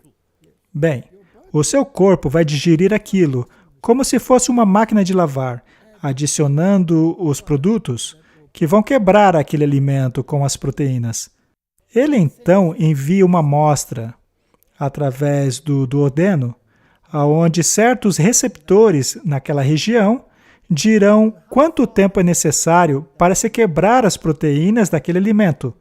Bem, o seu corpo vai digerir aquilo como se fosse uma máquina de lavar, adicionando os produtos que vão quebrar aquele alimento com as proteínas. Ele então envia uma amostra através do duodeno, onde certos receptores naquela região dirão quanto tempo é necessário para se quebrar as proteínas daquele alimento.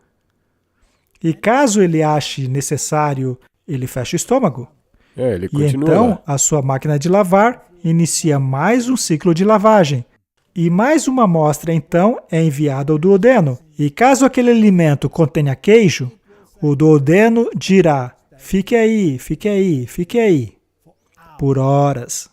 E caso ele ache necessário, ele fecha o estômago. Ele e continua então lá. a sua máquina de lavar inicia mais um ciclo de lavagem. E mais uma amostra, então, é enviada ao duodeno. E caso aquele alimento contenha queijo, o duodeno dirá, fique aí, fique aí, fique aí, por horas.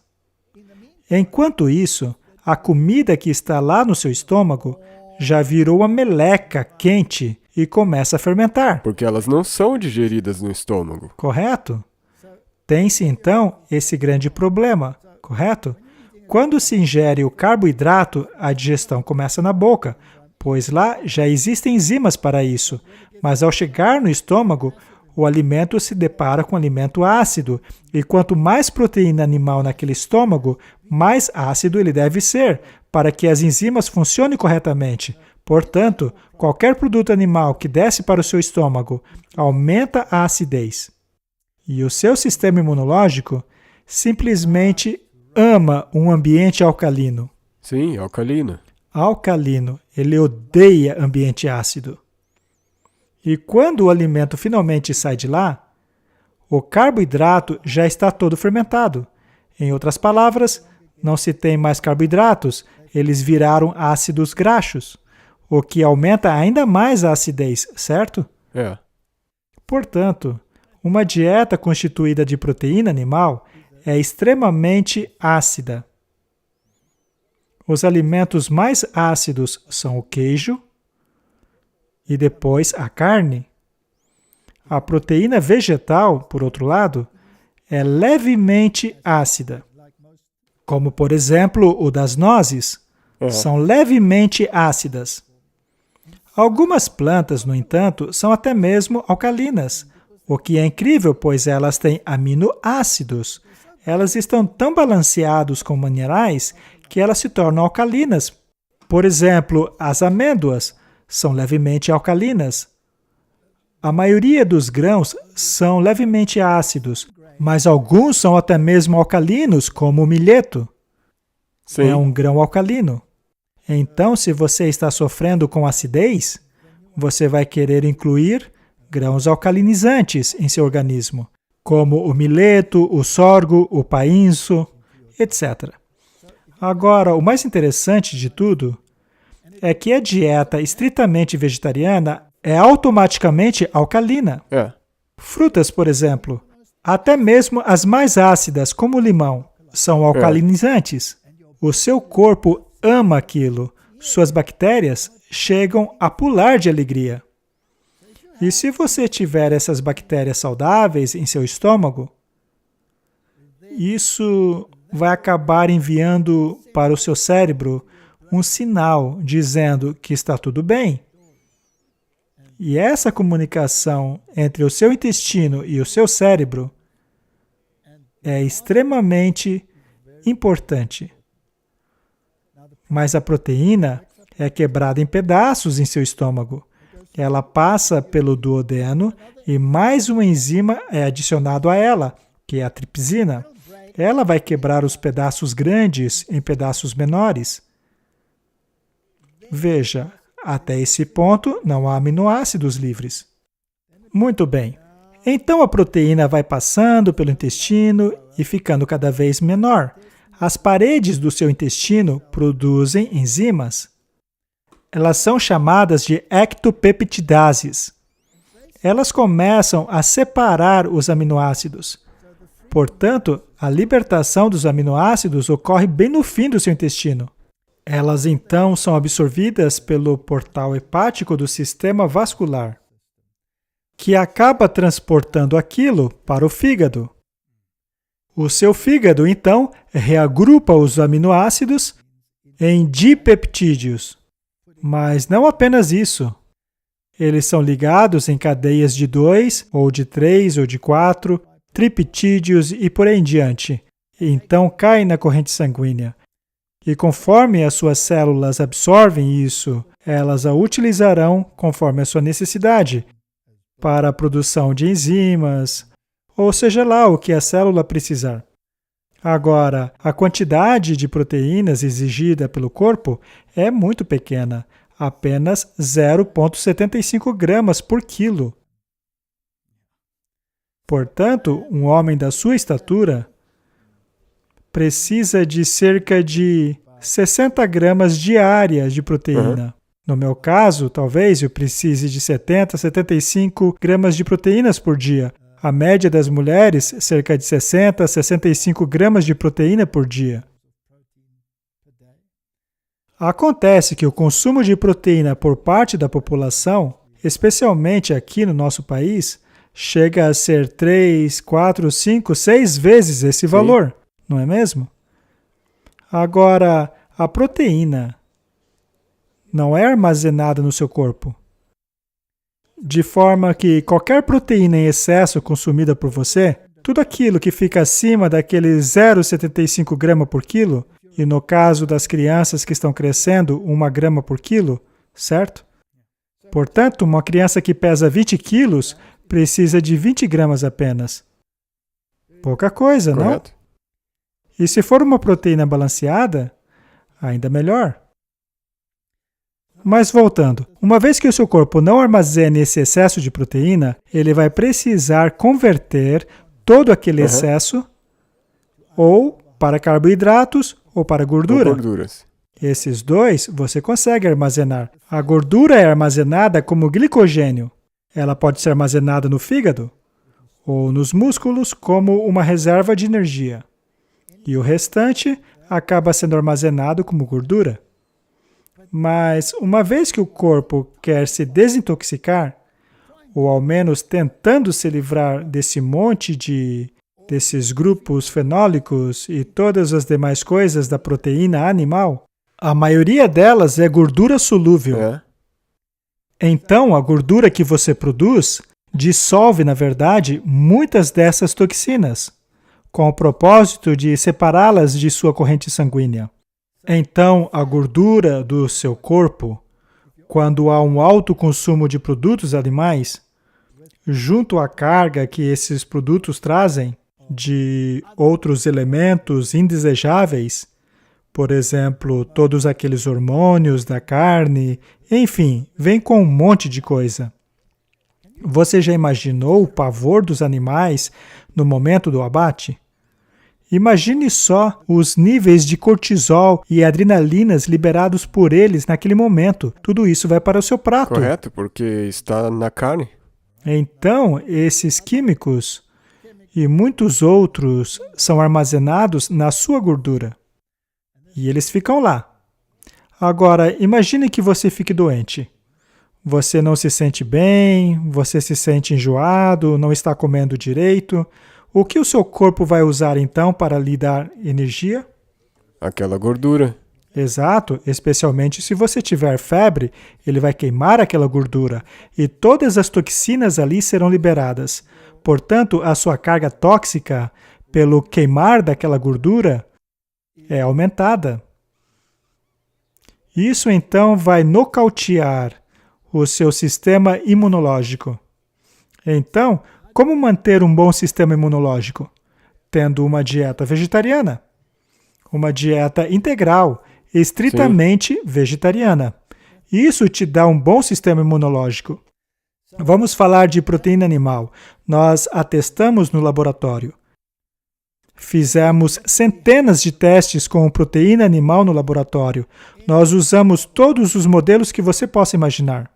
Enquanto isso, a comida que está lá no seu estômago já virou uma meleca quente e começa a fermentar. Porque elas não são digeridas no estômago. Correto? Tem-se, então, esse grande problema, correto? Quando se ingere o carboidrato, a digestão começa na boca, pois lá já existem enzimas para isso. Mas ao chegar no estômago, o alimento se depara com alimento ácido. E quanto mais proteína animal naquele estômago, mais ácido ele deve ser, para que as enzimas funcionem corretamente. Portanto, qualquer produto animal que desce para o seu estômago aumenta a acidez. E o seu sistema imunológico simplesmente ama um ambiente alcalino. Sim, alcalino. Alcalino, ele odeia ambiente ácido. E quando o alimento finalmente sai de lá, o carboidrato já está todo fermentado. Em outras palavras, não se tem mais carboidratos, eles viraram ácidos graxos, o que aumenta ainda mais a acidez, certo? É. Portanto, Uma dieta constituída de proteína animal é extremamente ácida. Os alimentos mais ácidos são o queijo e depois a carne. A proteína vegetal, por outro lado, é levemente ácida, como, por exemplo, o das nozes, são levemente ácidas. Algumas plantas, no entanto, são até mesmo alcalinas, o que é incrível, pois elas têm aminoácidos. Elas estão tão balanceadas com minerais que elas se tornam alcalinas. Por exemplo, as amêndoas são levemente alcalinas. A maioria dos grãos são levemente ácidos, mas alguns são até mesmo alcalinos, como o milheto. Sim. É um grão alcalino. Então, se você está sofrendo com acidez, você vai querer incluir grãos alcalinizantes em seu organismo, como o mileto, o sorgo, o painço, etc. Agora, o mais interessante de tudo é que a dieta estritamente vegetariana é automaticamente alcalina. Frutas, por exemplo, até mesmo as mais ácidas, como o limão, são alcalinizantes. O seu corpo ama aquilo. Suas bactérias chegam a pular de alegria. E se você tiver essas bactérias saudáveis em seu estômago, isso vai acabar enviando para o seu cérebro um sinal dizendo que está tudo bem. E essa comunicação entre o seu intestino e o seu cérebro é extremamente importante. Mas a proteína é quebrada em pedaços em seu estômago. Ela passa pelo duodeno e mais uma enzima é adicionado a ela, que é a tripsina. Ela vai quebrar os pedaços grandes em pedaços menores. Veja, até esse ponto não há aminoácidos livres. Muito bem. Então a proteína vai passando pelo intestino e ficando cada vez menor. As paredes do seu intestino produzem enzimas. Elas são chamadas de ectopeptidases. Elas começam a separar os aminoácidos. Portanto, a libertação dos aminoácidos ocorre bem no fim do seu intestino. Elas então são absorvidas pelo portal hepático do sistema vascular, que acaba transportando aquilo para o fígado. O seu fígado, então, reagrupa os aminoácidos em dipeptídeos. Mas não apenas isso. Eles são ligados em cadeias de 2, ou de 3, ou de 4, triptídeos e por aí em diante. E então caem na corrente sanguínea. E conforme as suas células absorvem isso, elas a utilizarão conforme a sua necessidade, para a produção de enzimas, ou seja lá o que a célula precisar. Agora, a quantidade de proteínas exigida pelo corpo é muito pequena, apenas 0,75 gramas por quilo. Portanto, um homem da sua estatura precisa de cerca de 60 gramas diárias de proteína. No meu caso, talvez eu precise de 70 a 75 gramas de proteínas por dia. A média das mulheres, cerca de 60 a 65 gramas de proteína por dia. Acontece que o consumo de proteína por parte da população, especialmente aqui no nosso país, chega a ser 3, 4, 5, 6 vezes esse valor, não é mesmo? Agora, a proteína não é armazenada no seu corpo. De forma que qualquer proteína em excesso consumida por você, tudo aquilo que fica acima daquele 0,75 grama por quilo, e no caso das crianças que estão crescendo, 1 grama por quilo, certo? Portanto, uma criança que pesa 20 quilos precisa de 20 gramas apenas. Pouca coisa, Correto. não? E se for uma proteína balanceada, ainda melhor. Mas voltando, uma vez que o seu corpo não armazene esse excesso de proteína, ele vai precisar converter todo aquele excesso ou para carboidratos ou para gordura. Ou gorduras. Esses dois você consegue armazenar. A gordura é armazenada como glicogênio. Ela pode ser armazenada no fígado ou nos músculos como uma reserva de energia. E o restante acaba sendo armazenado como gordura. Mas uma vez que o corpo quer se desintoxicar, ou ao menos tentando se livrar desses grupos fenólicos e todas as demais coisas da proteína animal, a maioria delas é gordura solúvel. Então, a gordura que você produz dissolve, na verdade, muitas dessas toxinas, com o propósito de separá-las de sua corrente sanguínea. Então, a gordura do seu corpo, quando há um alto consumo de produtos animais, junto à carga que esses produtos trazem de outros elementos indesejáveis, por exemplo, todos aqueles hormônios da carne, enfim, vem com um monte de coisa. Você já imaginou o pavor dos animais no momento do abate? Imagine só os níveis de cortisol e adrenalinas liberados por eles naquele momento. Tudo isso vai para o seu prato. Correto, porque está na carne. Então, esses químicos e muitos outros são armazenados na sua gordura. E eles ficam lá. Agora, imagine que você fique doente. Você não se sente bem, você se sente enjoado, não está comendo direito. O que o seu corpo vai usar então para lhe dar energia? Aquela gordura. Exato, especialmente se você tiver febre, ele vai queimar aquela gordura e todas as toxinas ali serão liberadas. Portanto, a sua carga tóxica pelo queimar daquela gordura é aumentada. Isso então vai nocautear o seu sistema imunológico. Então, como manter um bom sistema imunológico? Tendo uma dieta vegetariana. Uma dieta integral, estritamente vegetariana. Isso te dá um bom sistema imunológico. Vamos falar de proteína animal. Nós a testamos no laboratório. Fizemos centenas de testes com proteína animal no laboratório. Nós usamos todos os modelos que você possa imaginar.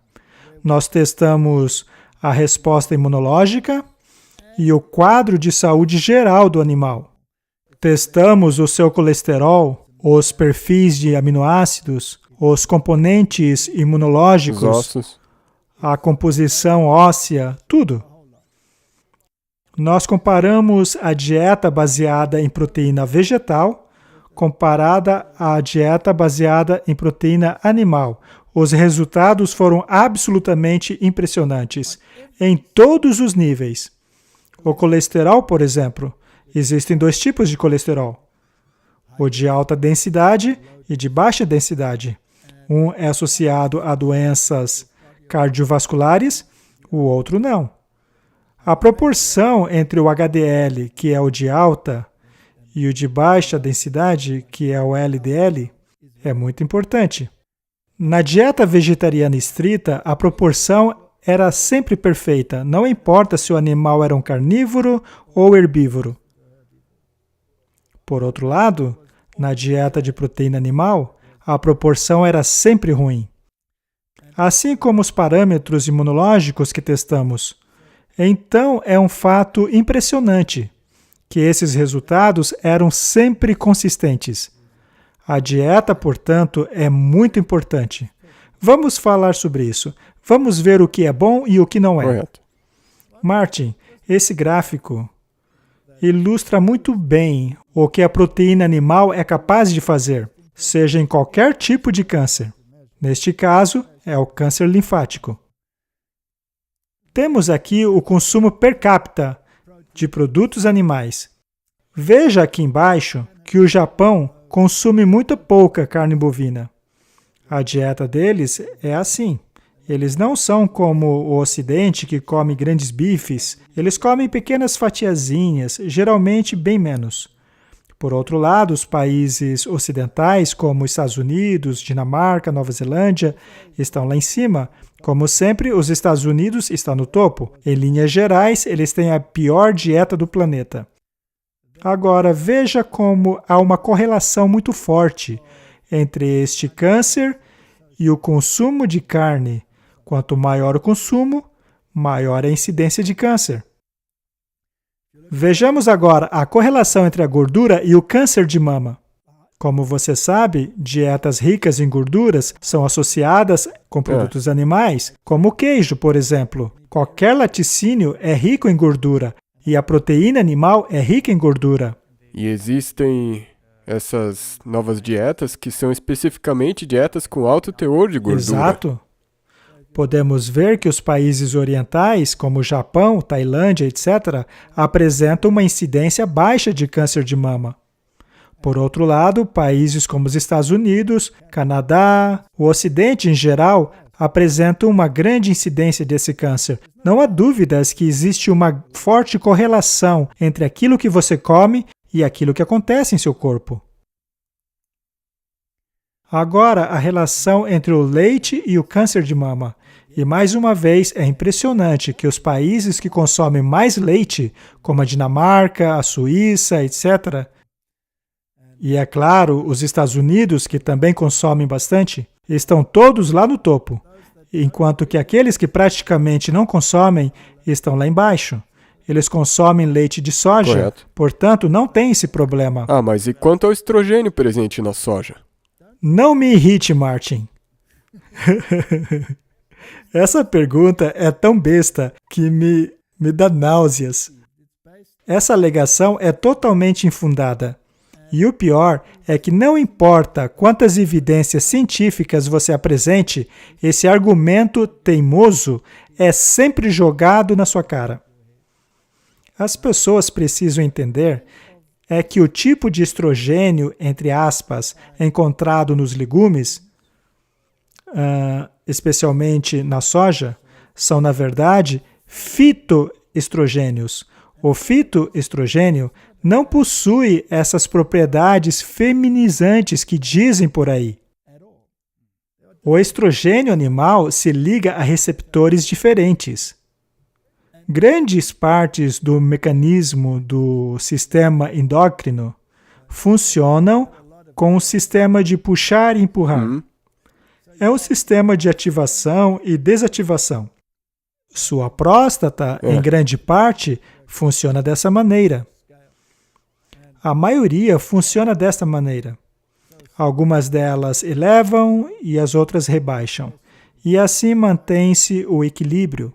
Nós testamos a resposta imunológica e o quadro de saúde geral do animal. Testamos o seu colesterol, os perfis de aminoácidos, os componentes imunológicos, Os ossos. a composição óssea, tudo. Nós comparamos a dieta baseada em proteína vegetal comparada à dieta baseada em proteína animal. Os resultados foram absolutamente impressionantes, em todos os níveis. O colesterol, por exemplo, existem 2 tipos de colesterol. O de alta densidade e de baixa densidade. Um é associado a doenças cardiovasculares, o outro não. A proporção entre o HDL, que é o de alta, e o de baixa densidade, que é o LDL, é muito importante. Na dieta vegetariana estrita, a proporção era sempre perfeita, não importa se o animal era um carnívoro ou herbívoro. Por outro lado, na dieta de proteína animal, a proporção era sempre ruim. Assim como os parâmetros imunológicos que testamos. Então, é um fato impressionante que esses resultados eram sempre consistentes. A dieta, portanto, é muito importante. Vamos falar sobre isso. Vamos ver o que é bom e o que não é. Correto. Martin, esse gráfico ilustra muito bem o que a proteína animal é capaz de fazer, seja em qualquer tipo de câncer. Neste caso, é o câncer linfático. Temos aqui o consumo per capita de produtos animais. Veja aqui embaixo que o Japão consome muito pouca carne bovina. A dieta deles é assim. Eles não são como o Ocidente, que come grandes bifes. Eles comem pequenas fatiazinhas, geralmente bem menos. Por outro lado, os países ocidentais, como os Estados Unidos, Dinamarca, Nova Zelândia, estão lá em cima. Como sempre, os Estados Unidos estão no topo. Em linhas gerais, eles têm a pior dieta do planeta. Agora, veja como há uma correlação muito forte entre este câncer e o consumo de carne. Quanto maior o consumo, maior a incidência de câncer. Vejamos agora a correlação entre a gordura e o câncer de mama. Como você sabe, dietas ricas em gorduras são associadas com produtos animais, como o queijo, por exemplo. Qualquer laticínio é rico em gordura e a proteína animal é rica em gordura. E existem essas novas dietas que são especificamente dietas com alto teor de gordura. Exato. Podemos ver que os países orientais, como o Japão, Tailândia, etc., apresentam uma incidência baixa de câncer de mama. Por outro lado, países como os Estados Unidos, Canadá, o Ocidente em geral, apresentam uma grande incidência desse câncer. Não há dúvidas que existe uma forte correlação entre aquilo que você come e aquilo que acontece em seu corpo. Agora, a relação entre o leite e o câncer de mama. E mais uma vez, é impressionante que os países que consomem mais leite, como a Dinamarca, a Suíça, etc., e é claro, os Estados Unidos, que também consomem bastante, estão todos lá no topo, enquanto que aqueles que praticamente não consomem estão lá embaixo. Eles consomem leite de soja, Correto. Portanto, não tem esse problema. Ah, mas e quanto ao estrogênio presente na soja? Não me irrite, Martin. Essa pergunta é tão besta que me dá náuseas. Essa alegação é totalmente infundada. E o pior é que não importa quantas evidências científicas você apresente, esse argumento teimoso é sempre jogado na sua cara. As pessoas precisam entender é que o tipo de estrogênio, entre aspas, encontrado nos legumes, especialmente na soja, são, na verdade, fitoestrogênios. O fitoestrogênio não possui essas propriedades feminizantes que dizem por aí. O estrogênio animal se liga a receptores diferentes. Grandes partes do mecanismo do sistema endócrino funcionam com o sistema de puxar e empurrar. É um sistema de ativação e desativação. Sua próstata, em grande parte, funciona dessa maneira. A maioria funciona desta maneira. Algumas delas elevam e as outras rebaixam. E assim mantém-se o equilíbrio.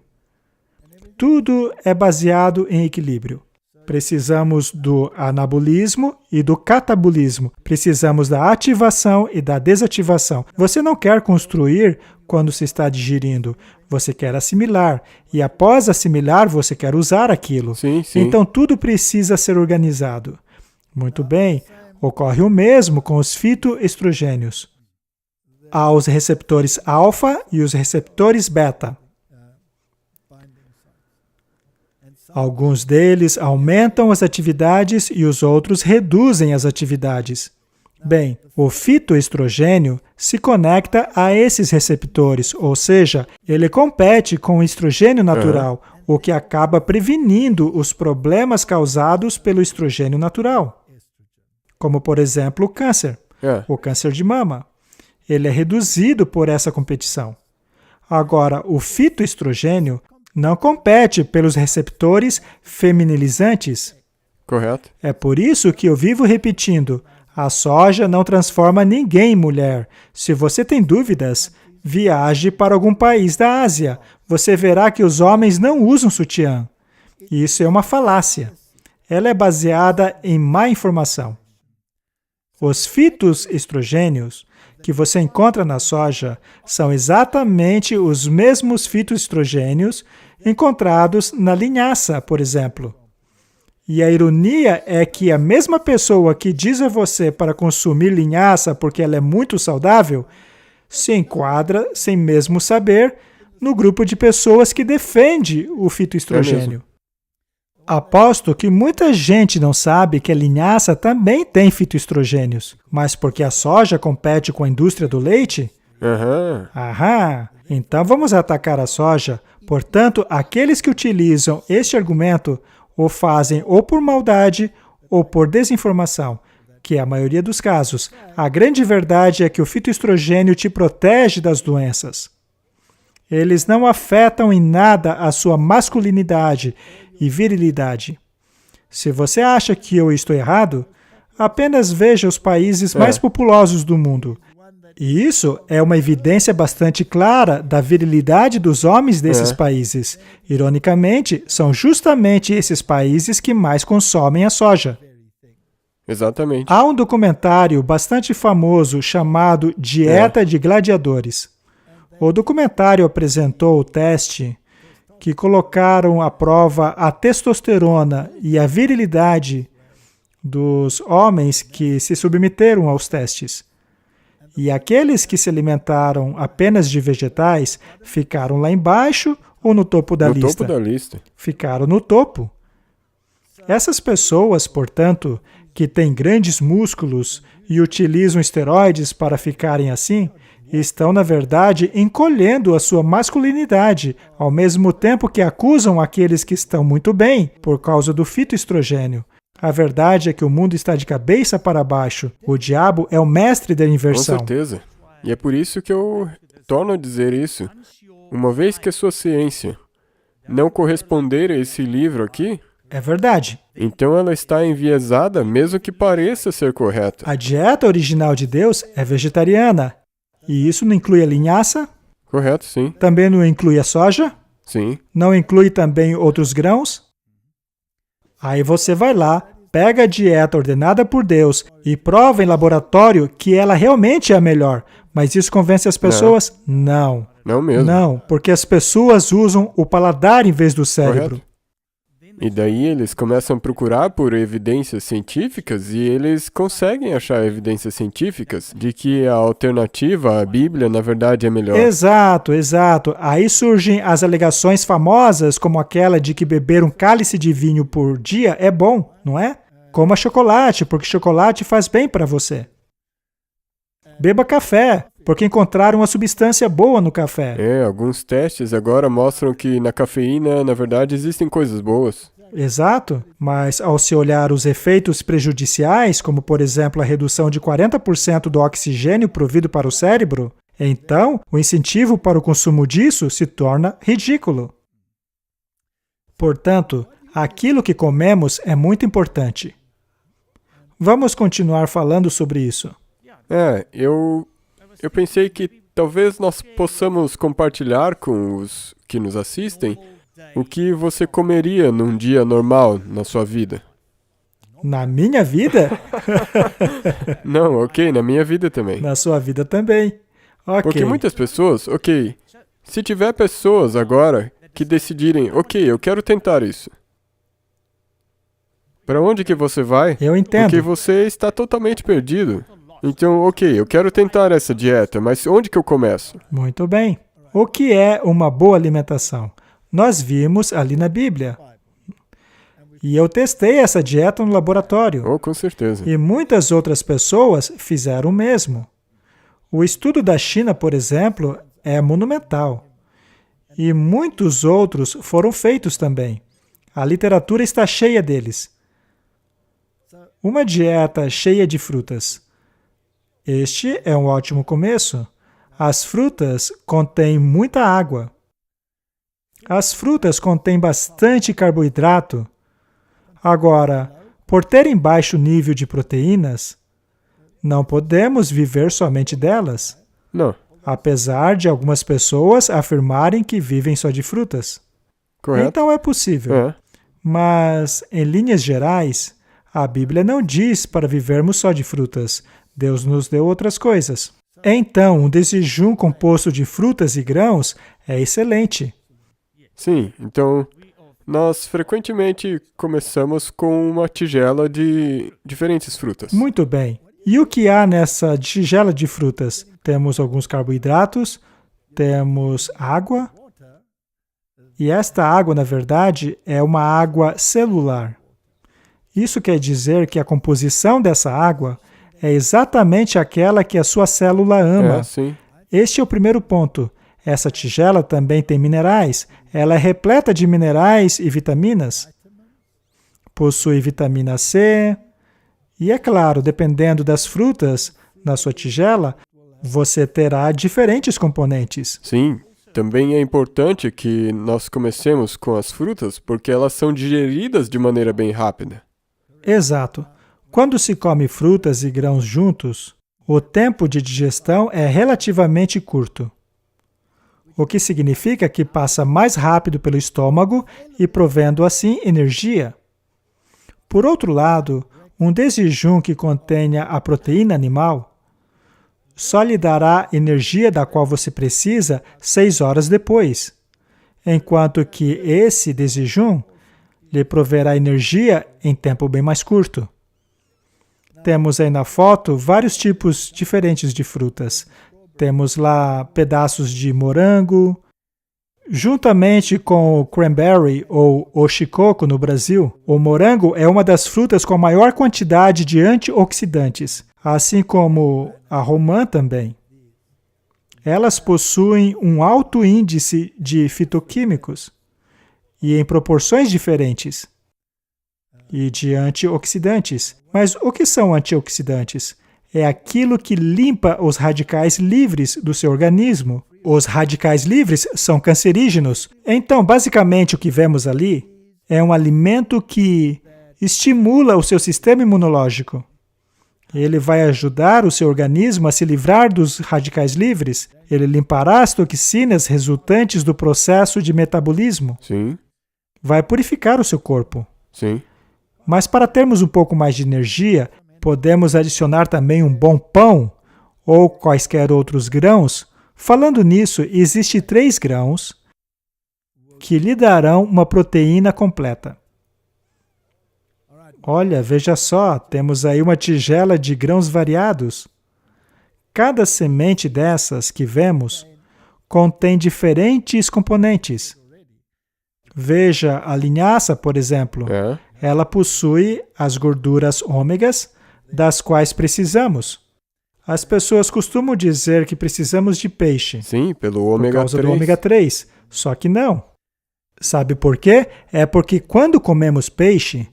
Tudo é baseado em equilíbrio. Precisamos do anabolismo e do catabolismo. Precisamos da ativação e da desativação. Você não quer construir quando se está digerindo. Você quer assimilar. E após assimilar, você quer usar aquilo. Sim, sim. Então, tudo precisa ser organizado. Muito bem. Ocorre o mesmo com os fitoestrogênios. Há os receptores alfa e os receptores beta. Alguns deles aumentam as atividades e os outros reduzem as atividades. Bem, o fitoestrogênio se conecta a esses receptores, ou seja, ele compete com o estrogênio natural, o que acaba prevenindo os problemas causados pelo estrogênio natural. Como, por exemplo, o câncer, o câncer de mama. Ele é reduzido por essa competição. Agora, o fitoestrogênio não compete pelos receptores feminilizantes. Correto. É por isso que eu vivo repetindo, a soja não transforma ninguém em mulher. Se você tem dúvidas, viaje para algum país da Ásia. Você verá que os homens não usam sutiã. Isso é uma falácia. Ela é baseada em má informação. Os fitoestrogênios que você encontra na soja são exatamente os mesmos fitoestrogênios encontrados na linhaça, por exemplo. E a ironia é que a mesma pessoa que diz a você para consumir linhaça porque ela é muito saudável, se enquadra, sem mesmo saber, no grupo de pessoas que defende o fitoestrogênio. Aposto que muita gente não sabe que a linhaça também tem fitoestrogênios, mas porque a soja compete com a indústria do leite? Então vamos atacar a soja. Portanto, aqueles que utilizam este argumento o fazem ou por maldade ou por desinformação, que é a maioria dos casos. A grande verdade é que o fitoestrogênio te protege das doenças. Eles não afetam em nada a sua masculinidade e virilidade. Se você acha que eu estou errado, apenas veja os países mais populosos do mundo. E isso é uma evidência bastante clara da virilidade dos homens desses países. Ironicamente, são justamente esses países que mais consomem a soja. Exatamente. Há um documentário bastante famoso chamado Dieta de Gladiadores. O documentário apresentou o teste que colocaram à prova a testosterona e a virilidade dos homens que se submeteram aos testes. E aqueles que se alimentaram apenas de vegetais ficaram lá embaixo ou no topo da lista? No topo da lista. Ficaram no topo. Essas pessoas, portanto, que têm grandes músculos e utilizam esteroides para ficarem assim, estão, na verdade, encolhendo a sua masculinidade, ao mesmo tempo que acusam aqueles que estão muito bem por causa do fitoestrogênio. A verdade é que o mundo está de cabeça para baixo. O diabo é o mestre da inversão. Com certeza. E é por isso que eu torno a dizer isso. Uma vez que a sua ciência não corresponder a esse livro aqui, é verdade. Então ela está enviesada, mesmo que pareça ser correta. A dieta original de Deus é vegetariana. E isso não inclui a linhaça? Correto, sim. Também não inclui a soja? Sim. Não inclui também outros grãos? Aí você vai lá, pega a dieta ordenada por Deus e prova em laboratório que ela realmente é a melhor. Mas isso convence as pessoas? Não. Não mesmo. Não, porque as pessoas usam o paladar em vez do cérebro. Correto. E daí eles começam a procurar por evidências científicas e eles conseguem achar evidências científicas de que a alternativa à Bíblia, na verdade, é melhor. Exato, exato. Aí surgem as alegações famosas, como aquela de que beber um cálice de vinho por dia é bom, não é? Coma chocolate, porque chocolate faz bem para você. Beba café, porque encontraram uma substância boa no café. Alguns testes agora mostram que na cafeína, na verdade, existem coisas boas. Exato, mas ao se olhar os efeitos prejudiciais, como por exemplo a redução de 40% do oxigênio provido para o cérebro, então o incentivo para o consumo disso se torna ridículo. Portanto, aquilo que comemos é muito importante. Vamos continuar falando sobre isso. Eu pensei que talvez nós possamos compartilhar com os que nos assistem o que você comeria num dia normal na sua vida. Na minha vida? Não, ok, na minha vida também. Na sua vida também. Ok. Porque muitas pessoas, se tiver pessoas agora que decidirem, eu quero tentar isso. Para onde que você vai? Eu entendo. Porque você está totalmente perdido. Então, eu quero tentar essa dieta, mas onde que eu começo? Muito bem. O que é uma boa alimentação? Nós vimos ali na Bíblia. E eu testei essa dieta no laboratório. Com certeza. E muitas outras pessoas fizeram o mesmo. O estudo da China, por exemplo, é monumental. E muitos outros foram feitos também. A literatura está cheia deles. Uma dieta cheia de frutas. Este é um ótimo começo. As frutas contêm muita água. As frutas contêm bastante carboidrato. Agora, por terem baixo nível de proteínas, não podemos viver somente delas. Não. Apesar de algumas pessoas afirmarem que vivem só de frutas. Correto. Então é possível. Mas, em linhas gerais, a Bíblia não diz para vivermos só de frutas. Deus nos deu outras coisas. Então, um jejum composto de frutas e grãos é excelente. Sim, então nós frequentemente começamos com uma tigela de diferentes frutas. Muito bem. E o que há nessa tigela de frutas? Temos alguns carboidratos, temos água. E esta água, na verdade, é uma água celular. Isso quer dizer que a composição dessa água é exatamente aquela que a sua célula ama. Sim. Este é o primeiro ponto. Essa tigela também tem minerais. Ela é repleta de minerais e vitaminas. Possui vitamina C. E é claro, dependendo das frutas na sua tigela, você terá diferentes componentes. Sim. também é importante que nós comecemos com as frutas, porque elas são digeridas de maneira bem rápida. Exato. Quando se come frutas e grãos juntos, o tempo de digestão é relativamente curto, o que significa que passa mais rápido pelo estômago e provendo assim energia. Por outro lado, um desjejum que contenha a proteína animal só lhe dará energia da qual você precisa 6 horas depois, enquanto que esse desjejum lhe proverá energia em tempo bem mais curto. Temos aí na foto vários tipos diferentes de frutas. Temos lá pedaços de morango, juntamente com o cranberry ou oxikoco no Brasil. O morango é uma das frutas com a maior quantidade de antioxidantes, assim como a romã também. Elas possuem um alto índice de fitoquímicos e em proporções diferentes, e de antioxidantes. Mas o que são antioxidantes? É aquilo que limpa os radicais livres do seu organismo. Os radicais livres são cancerígenos. Então, basicamente, o que vemos ali é um alimento que estimula o seu sistema imunológico. Ele vai ajudar o seu organismo a se livrar dos radicais livres. Ele limpará as toxinas resultantes do processo de metabolismo. Sim, Vai purificar o seu corpo. sim. Mas para termos um pouco mais de energia, podemos adicionar também um bom pão ou quaisquer outros grãos. Falando nisso, existem 3 grãos que lhe darão uma proteína completa. Olha, veja só, temos aí uma tigela de grãos variados. Cada semente dessas que vemos contém diferentes componentes. Veja a linhaça, por exemplo. Ela possui as gorduras ômegas, das quais precisamos. As pessoas costumam dizer que precisamos de peixe. Sim, pelo Por ômega causa 3. do ômega 3. Só que não. Sabe por quê? É porque quando comemos peixe,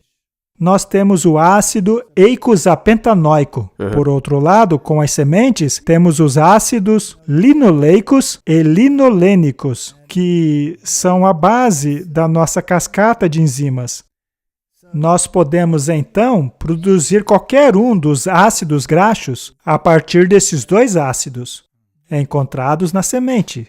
nós temos o ácido eicosapentanoico. Por outro lado, com as sementes, temos os ácidos linoleicos e linolênicos, que são a base da nossa cascata de enzimas. Nós podemos, então, produzir qualquer um dos ácidos graxos a partir desses 2 ácidos, encontrados na semente.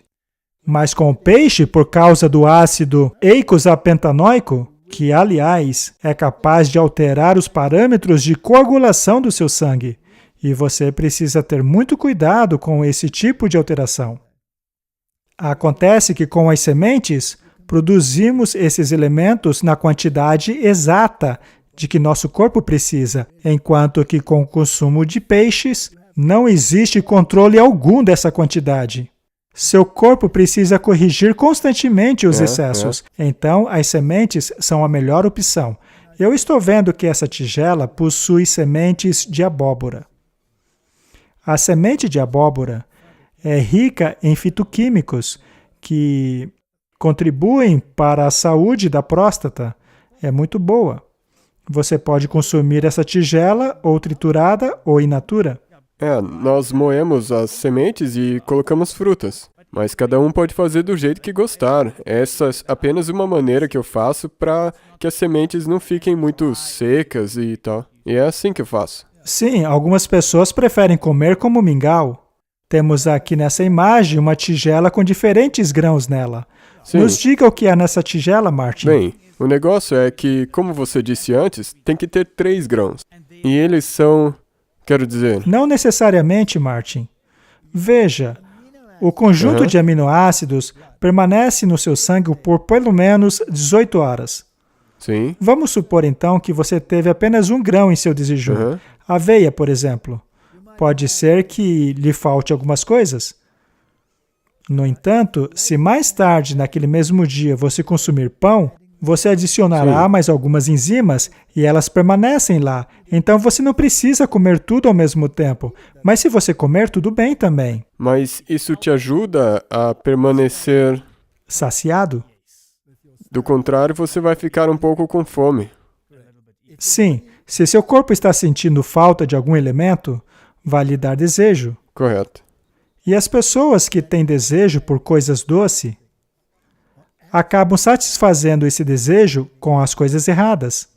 Mas com o peixe, por causa do ácido eicosapentanoico, que, aliás, é capaz de alterar os parâmetros de coagulação do seu sangue, e você precisa ter muito cuidado com esse tipo de alteração. Acontece que com as sementes, produzimos esses elementos na quantidade exata de que nosso corpo precisa, enquanto que com o consumo de peixes, não existe controle algum dessa quantidade. Seu corpo precisa corrigir constantemente os excessos, então as sementes são a melhor opção. Eu estou vendo que essa tigela possui sementes de abóbora. A semente de abóbora é rica em fitoquímicos que contribuem para a saúde da próstata. É muito boa. Você pode consumir essa tigela ou triturada ou in natura. Nós moemos as sementes e colocamos frutas. Mas cada um pode fazer do jeito que gostar. Essa é apenas uma maneira que eu faço para que as sementes não fiquem muito secas e tal. E é assim que eu faço. Sim, algumas pessoas preferem comer como mingau. Temos aqui nessa imagem uma tigela com diferentes grãos nela. Sim. Nos diga o que há nessa tigela, Martin. Bem, o negócio é que, como você disse antes, tem que ter 3 grãos. E eles são, quero dizer... Não necessariamente, Martin. Veja, o conjunto de aminoácidos permanece no seu sangue por pelo menos 18 horas. Sim. Vamos supor, então, que você teve apenas 1 grão em seu desjejum. Aveia, por exemplo. Pode ser que lhe falte algumas coisas. No entanto, se mais tarde, naquele mesmo dia, você consumir pão, você adicionará mais algumas enzimas e elas permanecem lá. Então, você não precisa comer tudo ao mesmo tempo. Mas se você comer, tudo bem também. Mas isso te ajuda a permanecer... Saciado? Do contrário, você vai ficar um pouco com fome. Sim. Se seu corpo está sentindo falta de algum elemento, vai lhe dar desejo. Correto. E as pessoas que têm desejo por coisas doces acabam satisfazendo esse desejo com as coisas erradas.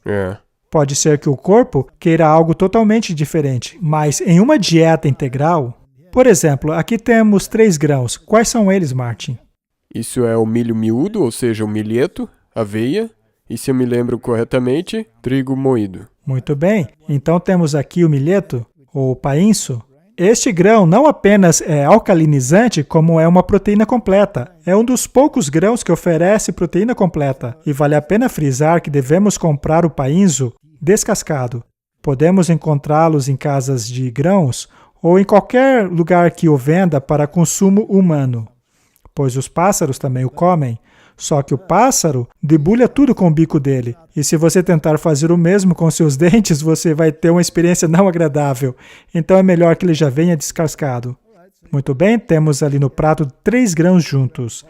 Pode ser que o corpo queira algo totalmente diferente, mas em uma dieta integral, por exemplo, aqui temos 3 grãos. Quais são eles, Martin? Isso é o milho miúdo, ou seja, o milheto, aveia, e se eu me lembro corretamente, trigo moído. Muito bem. Então temos aqui o milheto, ou painço. Este grão não apenas é alcalinizante, como é uma proteína completa. É um dos poucos grãos que oferece proteína completa. E vale a pena frisar que devemos comprar o painço descascado. Podemos encontrá-los em casas de grãos ou em qualquer lugar que o venda para consumo humano, pois os pássaros também o comem. Só que o pássaro debulha tudo com o bico dele. E se você tentar fazer o mesmo com seus dentes, você vai ter uma experiência não agradável. Então é melhor que ele já venha descascado. Muito bem, temos ali no prato 3 grãos juntos.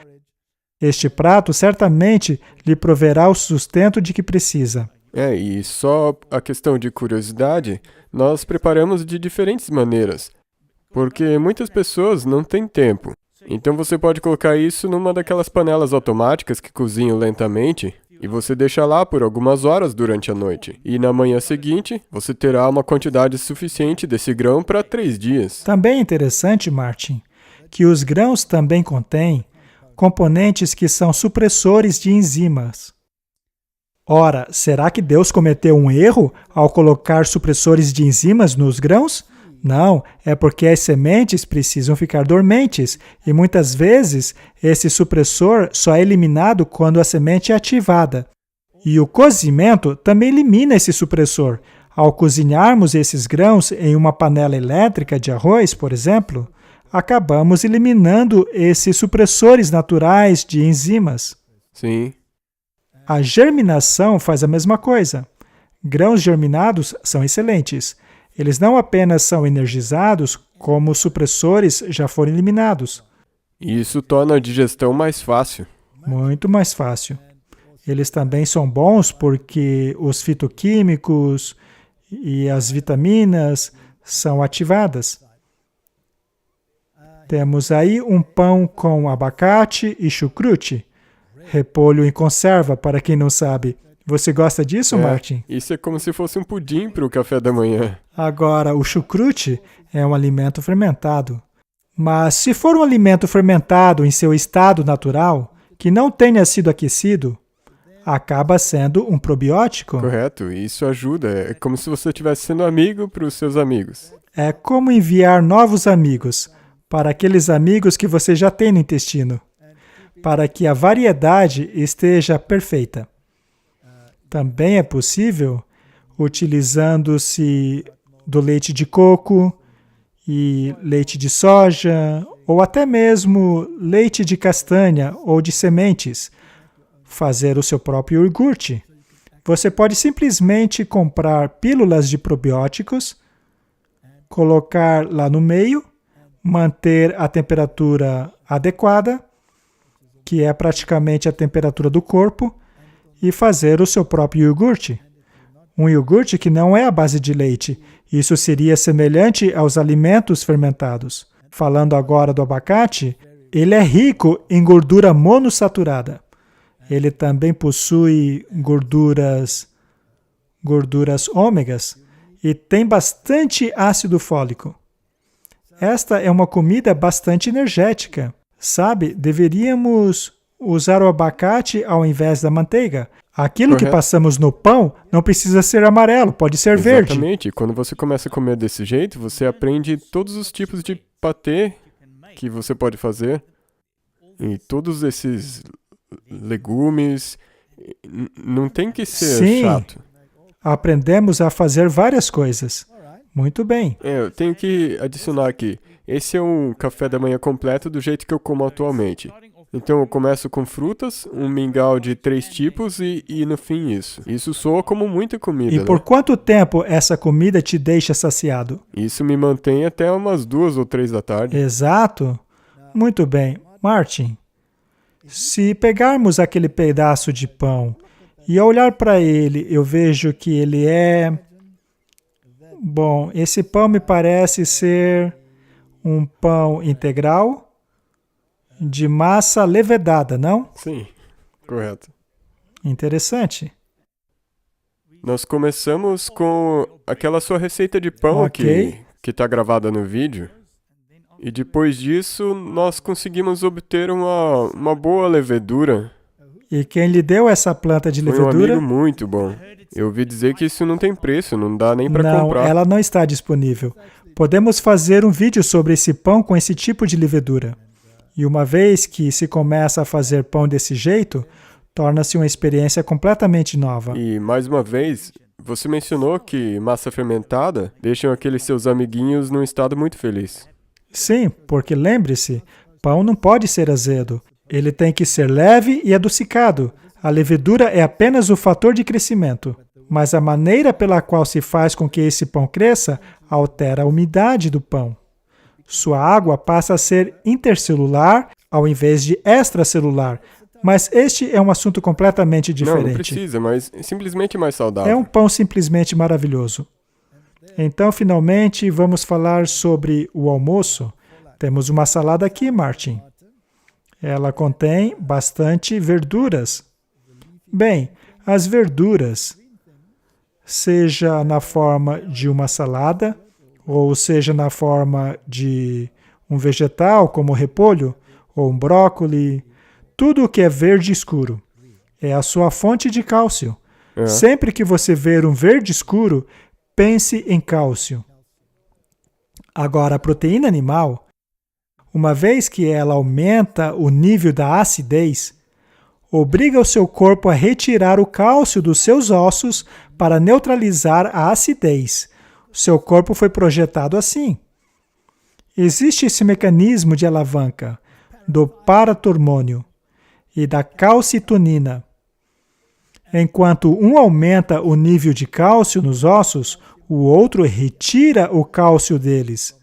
Este prato certamente lhe proverá o sustento de que precisa. E só a questão de curiosidade, nós preparamos de diferentes maneiras, porque muitas pessoas não têm tempo. Então você pode colocar isso numa daquelas panelas automáticas que cozinham lentamente e você deixa lá por algumas horas durante a noite. E na manhã seguinte, você terá uma quantidade suficiente desse grão para 3 dias. Também é interessante, Martin, que os grãos também contêm componentes que são supressores de enzimas. Ora, será que Deus cometeu um erro ao colocar supressores de enzimas nos grãos? Não, é porque as sementes precisam ficar dormentes e muitas vezes esse supressor só é eliminado quando a semente é ativada. E o cozimento também elimina esse supressor. Ao cozinharmos esses grãos em uma panela elétrica de arroz, por exemplo, acabamos eliminando esses supressores naturais de enzimas. Sim. A germinação faz a mesma coisa. Grãos germinados são excelentes. Eles não apenas são energizados, como os supressores já foram eliminados. Isso torna a digestão mais fácil. Muito mais fácil. Eles também são bons porque os fitoquímicos e as vitaminas são ativadas. Temos aí um pão com abacate e chucrute, repolho em conserva, para quem não sabe. Você gosta disso, Martin? Isso é como se fosse um pudim para o café da manhã. Agora, o chucrute é um alimento fermentado. Mas se for um alimento fermentado em seu estado natural, que não tenha sido aquecido, acaba sendo um probiótico. Correto, isso ajuda. É como se você estivesse sendo amigo para os seus amigos. É como enviar novos amigos para aqueles amigos que você já tem no intestino, para que a variedade esteja perfeita. Também é possível, utilizando-se do leite de coco e leite de soja, ou até mesmo leite de castanha ou de sementes, fazer o seu próprio iogurte. Você pode simplesmente comprar pílulas de probióticos, colocar lá no meio, manter a temperatura adequada, que é praticamente a temperatura do corpo, e fazer o seu próprio iogurte. Um iogurte que não é à base de leite. Isso seria semelhante aos alimentos fermentados. Falando agora do abacate, ele é rico em gordura monossaturada. Ele também possui gorduras ômegas e tem bastante ácido fólico. Esta é uma comida bastante energética. Sabe, deveríamos usar o abacate ao invés da manteiga. Aquilo que passamos no pão não precisa ser amarelo, pode ser verde. Exatamente. Quando você começa a comer desse jeito, você aprende todos os tipos de patê que você pode fazer. E todos esses legumes. Não tem que ser chato. Aprendemos a fazer várias coisas. Muito bem. Eu tenho que adicionar aqui. Esse é um café da manhã completo do jeito que eu como atualmente. Então eu começo com frutas, um mingau de 3 tipos e no fim isso. Isso soa como muita comida. E por quanto tempo essa comida te deixa saciado? Isso me mantém até umas 2 ou 3 da tarde. Exato. Muito bem. Martin, se pegarmos aquele pedaço de pão e ao olhar para ele, eu vejo que ele é... Bom, esse pão me parece ser um pão integral de massa levedada, não? Sim, correto. Interessante. Nós começamos com aquela sua receita de pão Ok. que está gravada no vídeo. E depois disso, nós conseguimos obter uma boa levedura. E quem lhe deu essa planta de Foi um levedura? amigo muito bom. Eu ouvi dizer que isso não tem preço, não dá nem para Não, comprar. ela não está disponível. Podemos fazer um vídeo sobre esse pão com esse tipo de levedura. E uma vez que se começa a fazer pão desse jeito, torna-se uma experiência completamente nova. E, mais uma vez, você mencionou que massa fermentada deixam aqueles seus amiguinhos num estado muito feliz. Sim, porque lembre-se, pão não pode ser azedo. Ele tem que ser leve e adocicado. A levedura é apenas o fator de crescimento. Mas a maneira pela qual se faz com que esse pão cresça altera a umidade do pão. Sua água passa a ser intercelular ao invés de extracelular. Mas este é um assunto completamente diferente. Não precisa, mas simplesmente mais saudável. É um pão simplesmente maravilhoso. Então, finalmente, vamos falar sobre o almoço. Temos uma salada aqui, Martin. Ela contém bastante verduras. Bem, as verduras, seja na forma de uma salada, ou seja na forma de um vegetal, como repolho, ou um brócoli, tudo o que é verde escuro é a sua fonte de cálcio. Sempre que você ver um verde escuro, pense em cálcio. Agora, a proteína animal, uma vez que ela aumenta o nível da acidez, obriga o seu corpo a retirar o cálcio dos seus ossos para neutralizar a acidez. O seu corpo foi projetado assim. Existe esse mecanismo de alavanca do paratormônio e da calcitonina. Enquanto um aumenta o nível de cálcio nos ossos, o outro retira o cálcio deles.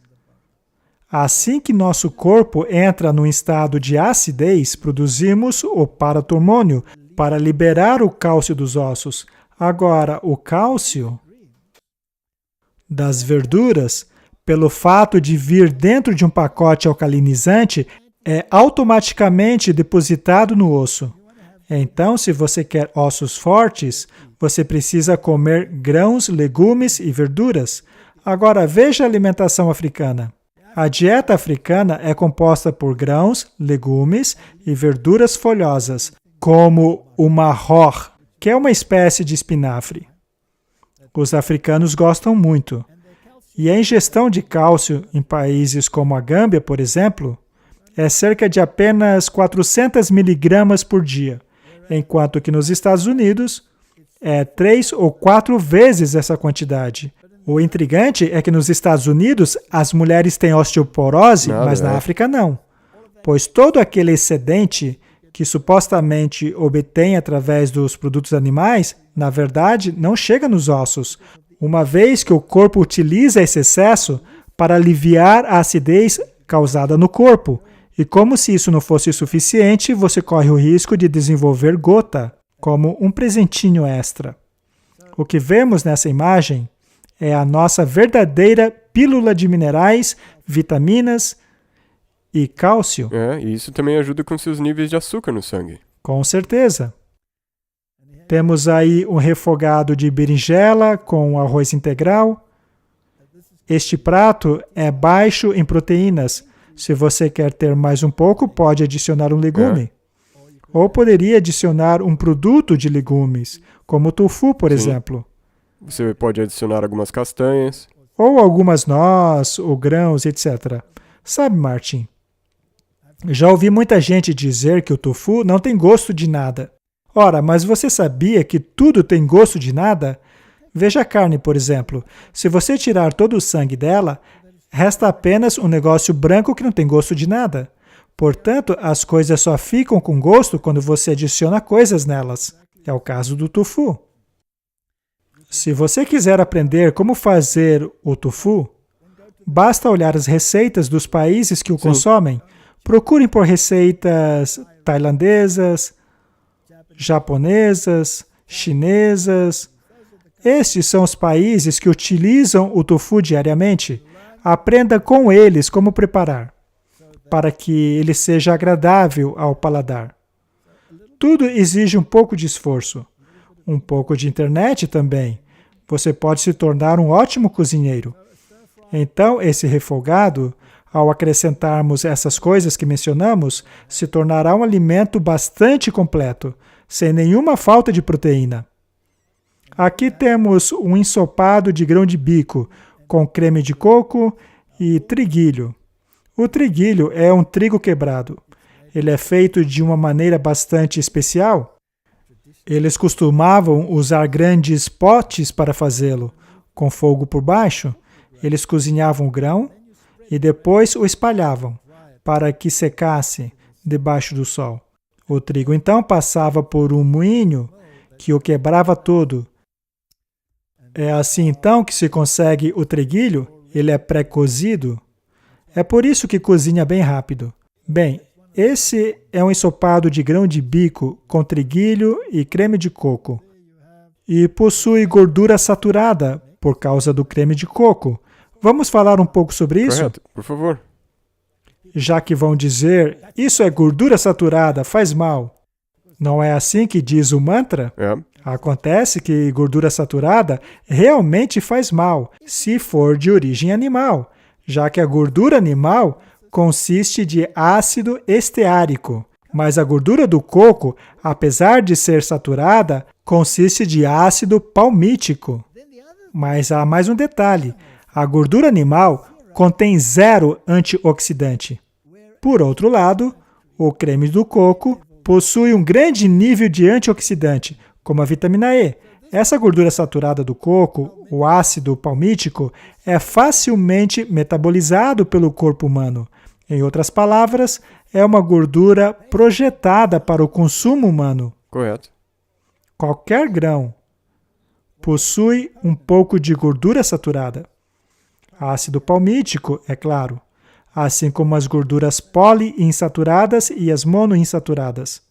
Assim que nosso corpo entra num estado de acidez, produzimos o paratormônio para liberar o cálcio dos ossos. Agora, o cálcio das verduras, pelo fato de vir dentro de um pacote alcalinizante, é automaticamente depositado no osso. Então, se você quer ossos fortes, você precisa comer grãos, legumes e verduras. Agora, veja a alimentação africana. A dieta africana é composta por grãos, legumes e verduras folhosas, como o marró, que é uma espécie de espinafre. Os africanos gostam muito. E a ingestão de cálcio em países como a Gâmbia, por exemplo, é cerca de apenas 400 miligramas por dia, enquanto que nos Estados Unidos é 3 ou 4 vezes essa quantidade. O intrigante é que nos Estados Unidos as mulheres têm osteoporose, mas na África não, pois todo aquele excedente que supostamente obtém através dos produtos animais, na verdade, não chega nos ossos, uma vez que o corpo utiliza esse excesso para aliviar a acidez causada no corpo. E como se isso não fosse suficiente, você corre o risco de desenvolver gota, como um presentinho extra. O que vemos nessa imagem é a nossa verdadeira pílula de minerais, vitaminas e cálcio. E isso também ajuda com seus níveis de açúcar no sangue. Com certeza. Temos aí um refogado de berinjela com arroz integral. Este prato é baixo em proteínas. Se você quer ter mais um pouco, pode adicionar um legume. Ou poderia adicionar um produto de legumes, como o tofu, por exemplo. Você pode adicionar algumas castanhas. Ou algumas nozes, ou grãos, etc. Sabe, Martin, já ouvi muita gente dizer que o tofu não tem gosto de nada. Ora, mas você sabia que tudo tem gosto de nada? Veja a carne, por exemplo. Se você tirar todo o sangue dela, resta apenas um negócio branco que não tem gosto de nada. Portanto, as coisas só ficam com gosto quando você adiciona coisas nelas. É o caso do tofu. Se você quiser aprender como fazer o tofu, basta olhar as receitas dos países que o consomem. Procurem por receitas tailandesas, japonesas, chinesas. Estes são os países que utilizam o tofu diariamente. aprenda com eles como preparar, para que ele seja agradável ao paladar. Tudo exige um pouco de esforço, um pouco de internet também. Você pode se tornar um ótimo cozinheiro. Então, esse refogado, ao acrescentarmos essas coisas que mencionamos, se tornará um alimento bastante completo, sem nenhuma falta de proteína. Aqui temos um ensopado de grão de bico, com creme de coco e triguilho. O triguilho é um trigo quebrado. Ele é feito de uma maneira bastante especial. Eles costumavam usar grandes potes para fazê-lo, com fogo por baixo. Eles cozinhavam o grão e depois o espalhavam, para que secasse debaixo do sol. O trigo então passava por um moinho que o quebrava todo. É assim então que se consegue o triguilho? Ele é pré-cozido. É por isso que cozinha bem rápido. Bem, esse é um ensopado de grão de bico com triguilho e creme de coco. E possui gordura saturada por causa do creme de coco. Vamos falar um pouco sobre isso? Correto, por favor. Já que vão dizer, isso é gordura saturada, faz mal. Não é assim que diz o mantra? É. Acontece que gordura saturada realmente faz mal, se for de origem animal, já que a gordura animal consiste de ácido esteárico. Mas a gordura do coco, apesar de ser saturada, consiste de ácido palmítico. Mas há mais um detalhe. A gordura animal contém 0 antioxidante. Por outro lado, o creme do coco possui um grande nível de antioxidante, como a vitamina E. Essa gordura saturada do coco, o ácido palmítico, é facilmente metabolizado pelo corpo humano. Em outras palavras, é uma gordura projetada para o consumo humano. Correto. Qualquer grão possui um pouco de gordura saturada. Ácido palmítico, é claro, assim como as gorduras poliinsaturadas e as monoinsaturadas.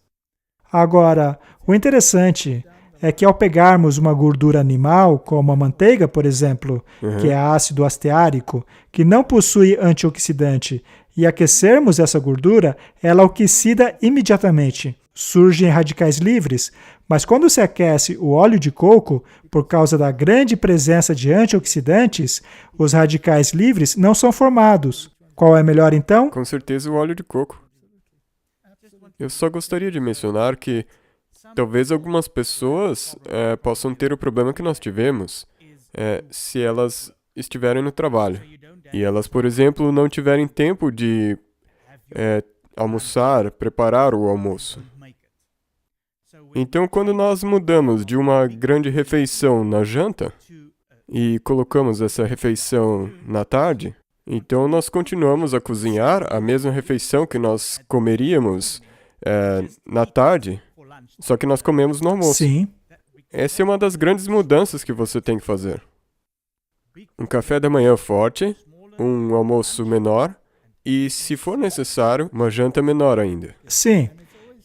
Agora, o interessante é que ao pegarmos uma gordura animal, como a manteiga, por exemplo, que é ácido esteárico, que não possui antioxidante, e aquecermos essa gordura, ela oxida imediatamente. Surgem radicais livres, mas quando se aquece o óleo de coco, por causa da grande presença de antioxidantes, os radicais livres não são formados. Qual é melhor então? Com certeza o óleo de coco. Eu só gostaria de mencionar que talvez algumas pessoas possam ter o problema que nós tivemos se elas estiverem no trabalho. E elas, por exemplo, não tiverem tempo de almoçar, preparar o almoço. Então, quando nós mudamos de uma grande refeição na janta e colocamos essa refeição na tarde, então nós continuamos a cozinhar a mesma refeição que nós comeríamos na tarde, só que nós comemos no almoço. Sim. Essa é uma das grandes mudanças que você tem que fazer. Um café da manhã forte, um almoço menor e, se for necessário, uma janta menor ainda. Sim.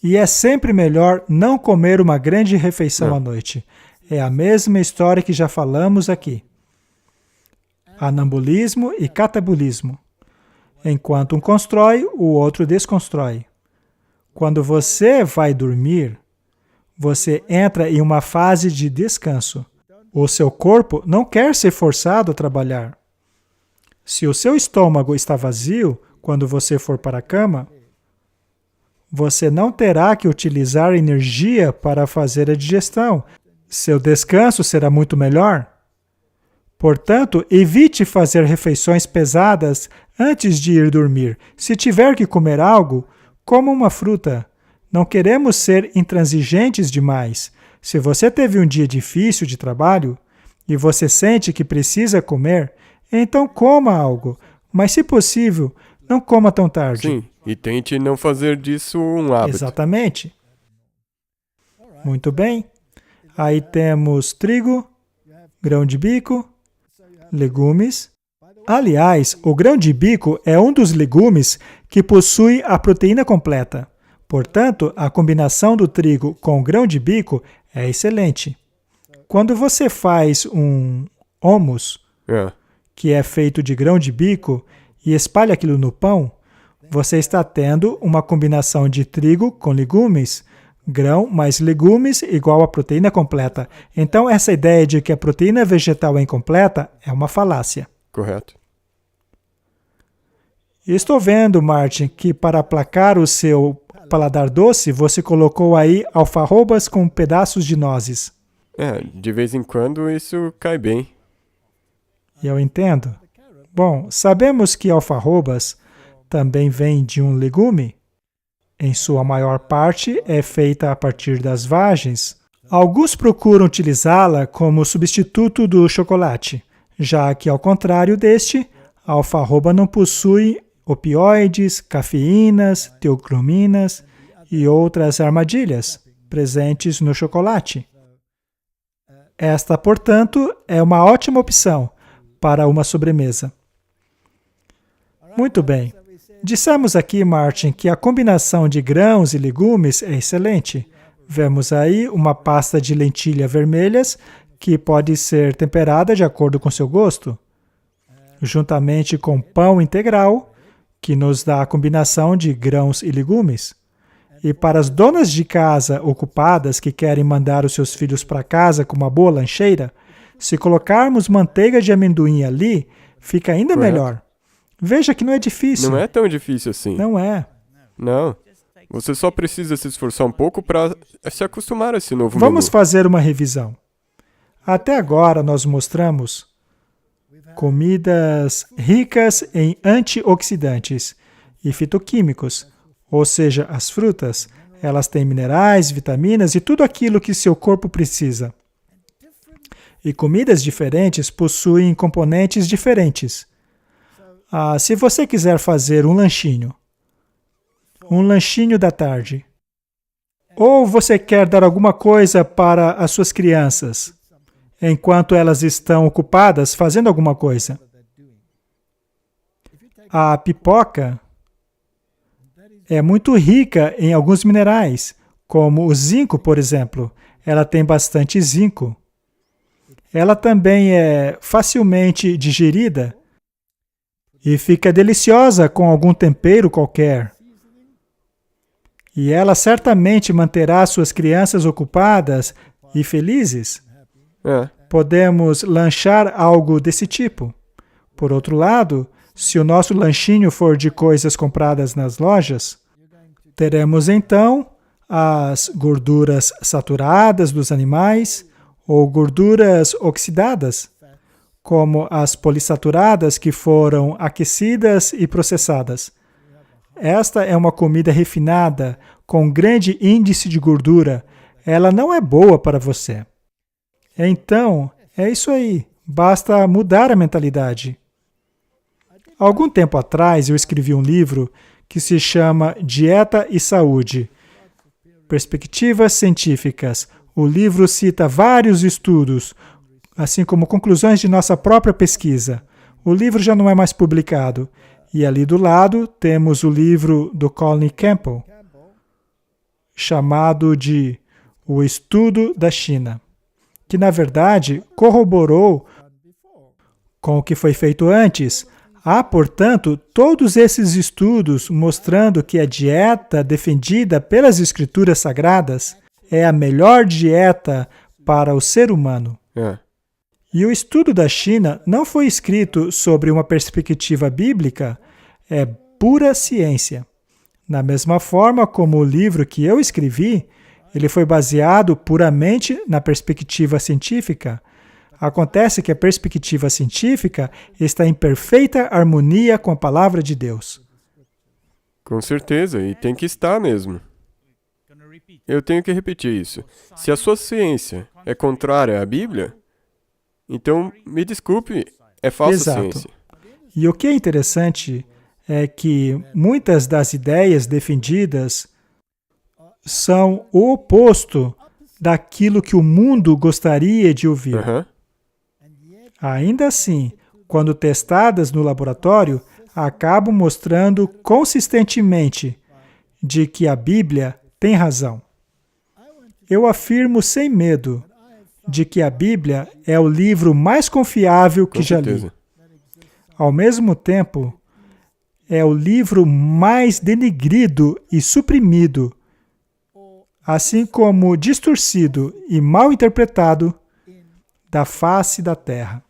E é sempre melhor não comer uma grande refeição à noite. É a mesma história que já falamos aqui. Anambulismo e catabolismo. Enquanto um constrói, o outro desconstrói. Quando você vai dormir, você entra em uma fase de descanso. O seu corpo não quer ser forçado a trabalhar. Se o seu estômago está vazio quando você for para a cama, você não terá que utilizar energia para fazer a digestão. Seu descanso será muito melhor. Portanto, evite fazer refeições pesadas antes de ir dormir. Se tiver que comer algo, coma uma fruta. Não queremos ser intransigentes demais. Se você teve um dia difícil de trabalho e você sente que precisa comer, então coma algo. Mas, se possível, não coma tão tarde. Sim, e tente não fazer disso um hábito. Exatamente. Muito bem. Aí temos trigo, grão de bico, legumes. Aliás, o grão de bico é um dos legumes que possui a proteína completa. Portanto, a combinação do trigo com o grão de bico é excelente. Quando você faz um hummus, que é feito de grão de bico, e espalha aquilo no pão, você está tendo uma combinação de trigo com legumes, grão mais legumes igual a proteína completa. Então, essa ideia de que a proteína vegetal é incompleta é uma falácia. Correto. Estou vendo, Martin, que para aplacar o seu paladar doce, você colocou aí alfarrobas com pedaços de nozes. De vez em quando isso cai bem. Eu entendo. Bom, sabemos que alfarrobas também vem de um legume. Em sua maior parte, é feita a partir das vagens. Alguns procuram utilizá-la como substituto do chocolate, já que, ao contrário deste, a alfarroba não possui opioides, cafeínas, teocrominas e outras armadilhas presentes no chocolate. Esta, portanto, é uma ótima opção para uma sobremesa. Muito bem. Dissemos aqui, Martin, que a combinação de grãos e legumes é excelente. Vemos aí uma pasta de lentilha vermelhas que pode ser temperada de acordo com seu gosto, juntamente com pão integral, que nos dá a combinação de grãos e legumes. E para as donas de casa ocupadas que querem mandar os seus filhos para casa com uma boa lancheira, se colocarmos manteiga de amendoim ali, fica ainda melhor. Veja que não é difícil. Não é tão difícil assim. Não é. Não. Você só precisa se esforçar um pouco para se acostumar a esse novo Vamos menu. fazer uma revisão. Até agora nós mostramos comidas ricas em antioxidantes e fitoquímicos, ou seja, as frutas. Elas têm minerais, vitaminas e tudo aquilo que seu corpo precisa. E comidas diferentes possuem componentes diferentes. Se você quiser fazer um lanchinho da tarde, ou você quer dar alguma coisa para as suas crianças, enquanto elas estão ocupadas fazendo alguma coisa. A pipoca é muito rica em alguns minerais, como o zinco, por exemplo. Ela tem bastante zinco. Ela também é facilmente digerida e fica deliciosa com algum tempero qualquer. E ela certamente manterá suas crianças ocupadas e felizes. Podemos lanchar algo desse tipo. Por outro lado, se o nosso lanchinho for de coisas compradas nas lojas, teremos então as gorduras saturadas dos animais ou gorduras oxidadas, como as polissaturadas que foram aquecidas e processadas. Esta é uma comida refinada, com grande índice de gordura. Ela não é boa para você. Então, é isso aí. Basta mudar a mentalidade. Algum tempo atrás, eu escrevi um livro que se chama Dieta e Saúde. Perspectivas científicas. O livro cita vários estudos, assim como conclusões de nossa própria pesquisa. O livro já não é mais publicado. E ali do lado temos o livro do Colin Campbell, chamado de O Estudo da China, que na verdade corroborou com o que foi feito antes. Há, portanto, todos esses estudos mostrando que a dieta defendida pelas Escrituras Sagradas é a melhor dieta para o ser humano. E o estudo da China não foi escrito sobre uma perspectiva bíblica, é pura ciência. Da mesma forma como o livro que eu escrevi, ele foi baseado puramente na perspectiva científica. Acontece que a perspectiva científica está em perfeita harmonia com a palavra de Deus. Com certeza, e tem que estar mesmo. Eu tenho que repetir isso. Se a sua ciência é contrária à Bíblia, então, me desculpe, é falsa ciência. E o que é interessante é que muitas das ideias defendidas são o oposto daquilo que o mundo gostaria de ouvir. Ainda assim, quando testadas no laboratório, acabam mostrando consistentemente de que a Bíblia tem razão. Eu afirmo sem medo de que a Bíblia é o livro mais confiável que já li. ao mesmo tempo, é o livro mais denegrido e suprimido, assim como distorcido e mal interpretado da face da Terra.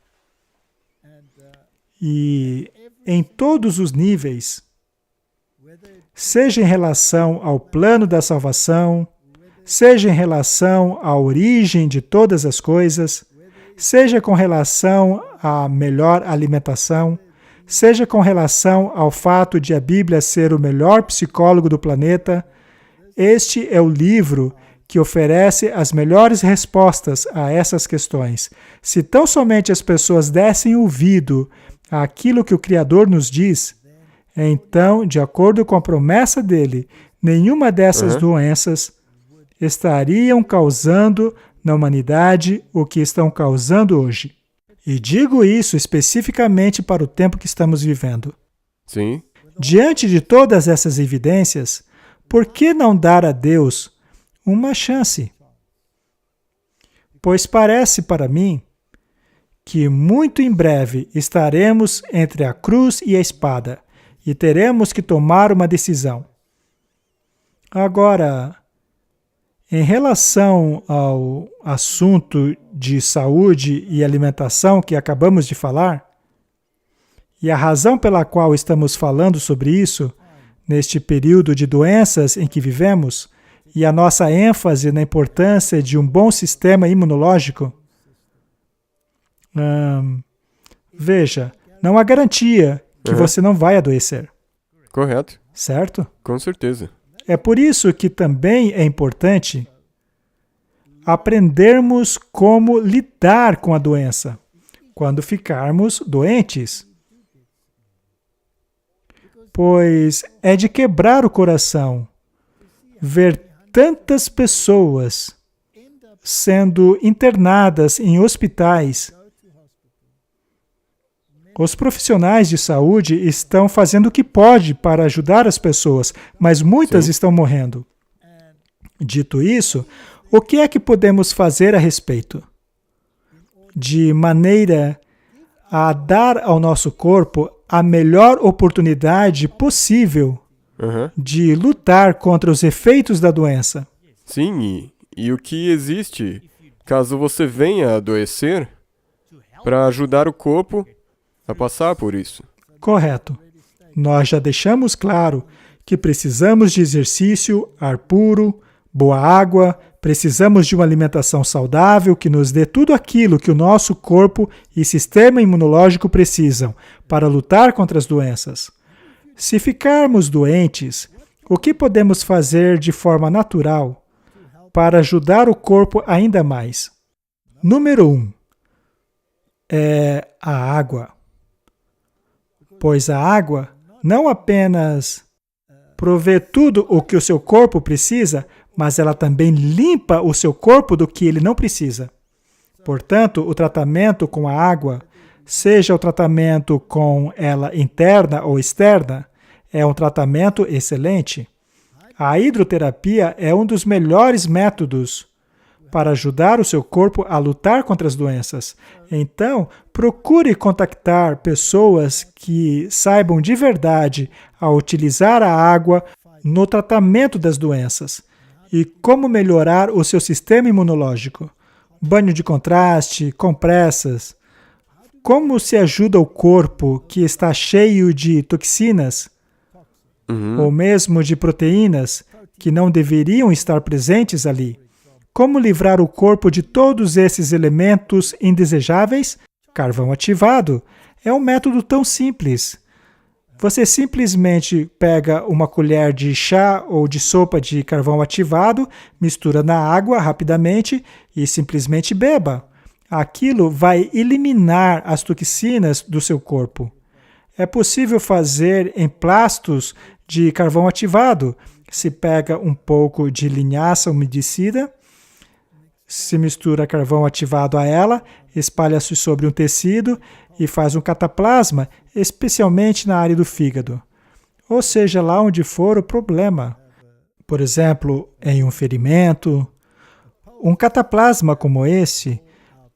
E em todos os níveis, seja em relação ao plano da salvação, seja em relação à origem de todas as coisas, seja com relação à melhor alimentação, seja com relação ao fato de a Bíblia ser o melhor psicólogo do planeta, este é o livro que oferece as melhores respostas a essas questões. Se tão somente as pessoas dessem ouvido àquilo que o Criador nos diz, então, de acordo com a promessa dele, nenhuma dessas doenças estariam causando na humanidade o que estão causando hoje. E digo isso especificamente para o tempo que estamos vivendo. Sim. Diante de todas essas evidências, por que não dar a Deus uma chance? Pois parece para mim que muito em breve estaremos entre a cruz e a espada e teremos que tomar uma decisão. Agora, em relação ao assunto de saúde e alimentação que acabamos de falar, e a razão pela qual estamos falando sobre isso neste período de doenças em que vivemos, e a nossa ênfase na importância de um bom sistema imunológico, veja, não há garantia que você não vai adoecer. Correto. Certo? Com certeza. É por isso que também é importante aprendermos como lidar com a doença quando ficarmos doentes. Pois é de quebrar o coração ver tantas pessoas sendo internadas em hospitais. Os profissionais de saúde estão fazendo o que pode para ajudar as pessoas, mas muitas estão morrendo. Dito isso, o que é que podemos fazer a respeito? De maneira a dar ao nosso corpo a melhor oportunidade possível de lutar contra os efeitos da doença. Sim, e o que existe, caso você venha a adoecer, para ajudar o corpo a passar por isso. Correto. Nós já deixamos claro que precisamos de exercício, ar puro, boa água, precisamos de uma alimentação saudável que nos dê tudo aquilo que o nosso corpo e sistema imunológico precisam para lutar contra as doenças. Se ficarmos doentes, o que podemos fazer de forma natural para ajudar o corpo ainda mais? Número 1 é a água. Pois a água não apenas provê tudo o que o seu corpo precisa, mas ela também limpa o seu corpo do que ele não precisa. Portanto, o tratamento com a água, seja o tratamento com ela interna ou externa, é um tratamento excelente. A hidroterapia é um dos melhores métodos para ajudar o seu corpo a lutar contra as doenças. Então, procure contactar pessoas que saibam de verdade a utilizar a água no tratamento das doenças e como melhorar o seu sistema imunológico. Banho de contraste, compressas. Como se ajuda o corpo que está cheio de toxinas ou mesmo de proteínas que não deveriam estar presentes ali? Como livrar o corpo de todos esses elementos indesejáveis? Carvão ativado. É um método tão simples. Você simplesmente pega uma colher de chá ou de sopa de carvão ativado, mistura na água rapidamente e simplesmente beba. Aquilo vai eliminar as toxinas do seu corpo. É possível fazer emplastos de carvão ativado. Se pega um pouco de linhaça umedecida, se mistura carvão ativado a ela, espalha-se sobre um tecido e faz um cataplasma, especialmente na área do fígado. Ou seja, lá onde for o problema. Por exemplo, em um ferimento. Um cataplasma como esse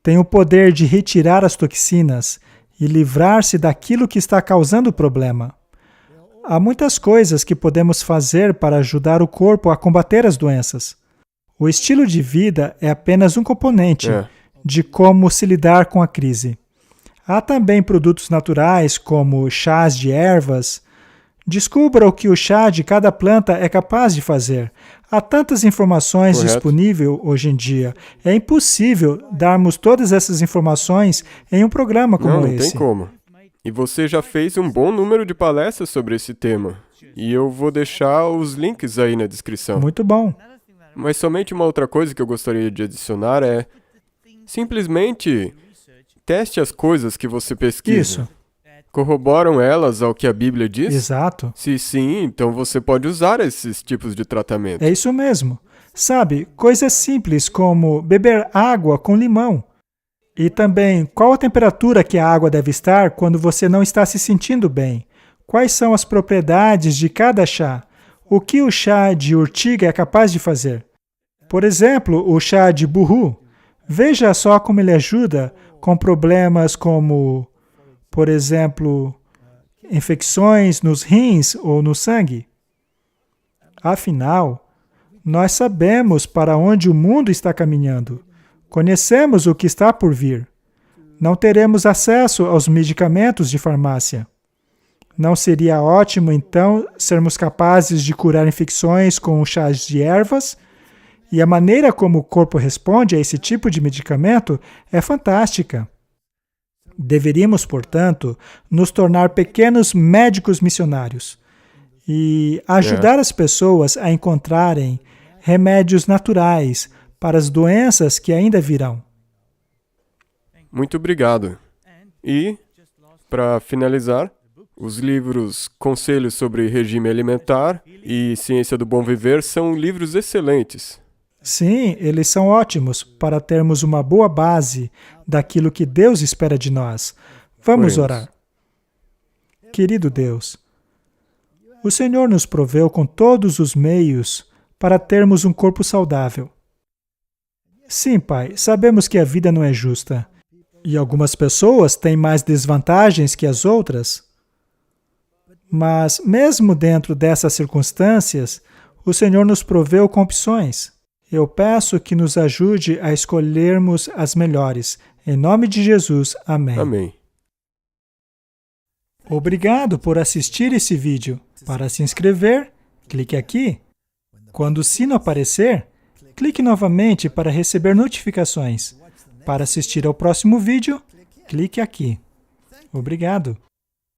tem o poder de retirar as toxinas e livrar-se daquilo que está causando o problema. Há muitas coisas que podemos fazer para ajudar o corpo a combater as doenças. O estilo de vida é apenas um componente de como se lidar com a crise. Há também produtos naturais, como chás de ervas. Descubra o que o chá de cada planta é capaz de fazer. Há tantas informações disponíveis hoje em dia. É impossível darmos todas essas informações em um programa como esse. Não tem como. E você já fez um bom número de palestras sobre esse tema. E eu vou deixar os links aí na descrição. Muito bom. Mas somente uma outra coisa que eu gostaria de adicionar é simplesmente teste as coisas que você pesquisa. Isso. Corroboram elas ao que a Bíblia diz? Exato. Se sim, então você pode usar esses tipos de tratamento. É isso mesmo. Sabe, coisas simples como beber água com limão. E também, qual a temperatura que a água deve estar quando você não está se sentindo bem? Quais são as propriedades de cada chá? O que o chá de urtiga é capaz de fazer? Por exemplo, o chá de burru. Veja só como ele ajuda com problemas como, por exemplo, infecções nos rins ou no sangue. Afinal, nós sabemos para onde o mundo está caminhando. Conhecemos o que está por vir. Não teremos acesso aos medicamentos de farmácia. Não seria ótimo, então, sermos capazes de curar infecções com chás de ervas? E a maneira como o corpo responde a esse tipo de medicamento é fantástica. Deveríamos, portanto, nos tornar pequenos médicos missionários e ajudar as pessoas a encontrarem remédios naturais para as doenças que ainda virão. Muito obrigado. E, para finalizar, os livros Conselhos sobre Regime Alimentar e Ciência do Bom Viver são livros excelentes. Sim, eles são ótimos para termos uma boa base daquilo que Deus espera de nós. Vamos orar. Querido Deus, o Senhor nos proveu com todos os meios para termos um corpo saudável. Sim, Pai, sabemos que a vida não é justa. E algumas pessoas têm mais desvantagens que as outras. Mas, mesmo dentro dessas circunstâncias, o Senhor nos proveu com opções. Eu peço que nos ajude a escolhermos as melhores. Em nome de Jesus, amém. Amém. Obrigado por assistir esse vídeo. Para se inscrever, clique aqui. Quando o sino aparecer, clique novamente para receber notificações. Para assistir ao próximo vídeo, clique aqui. Obrigado.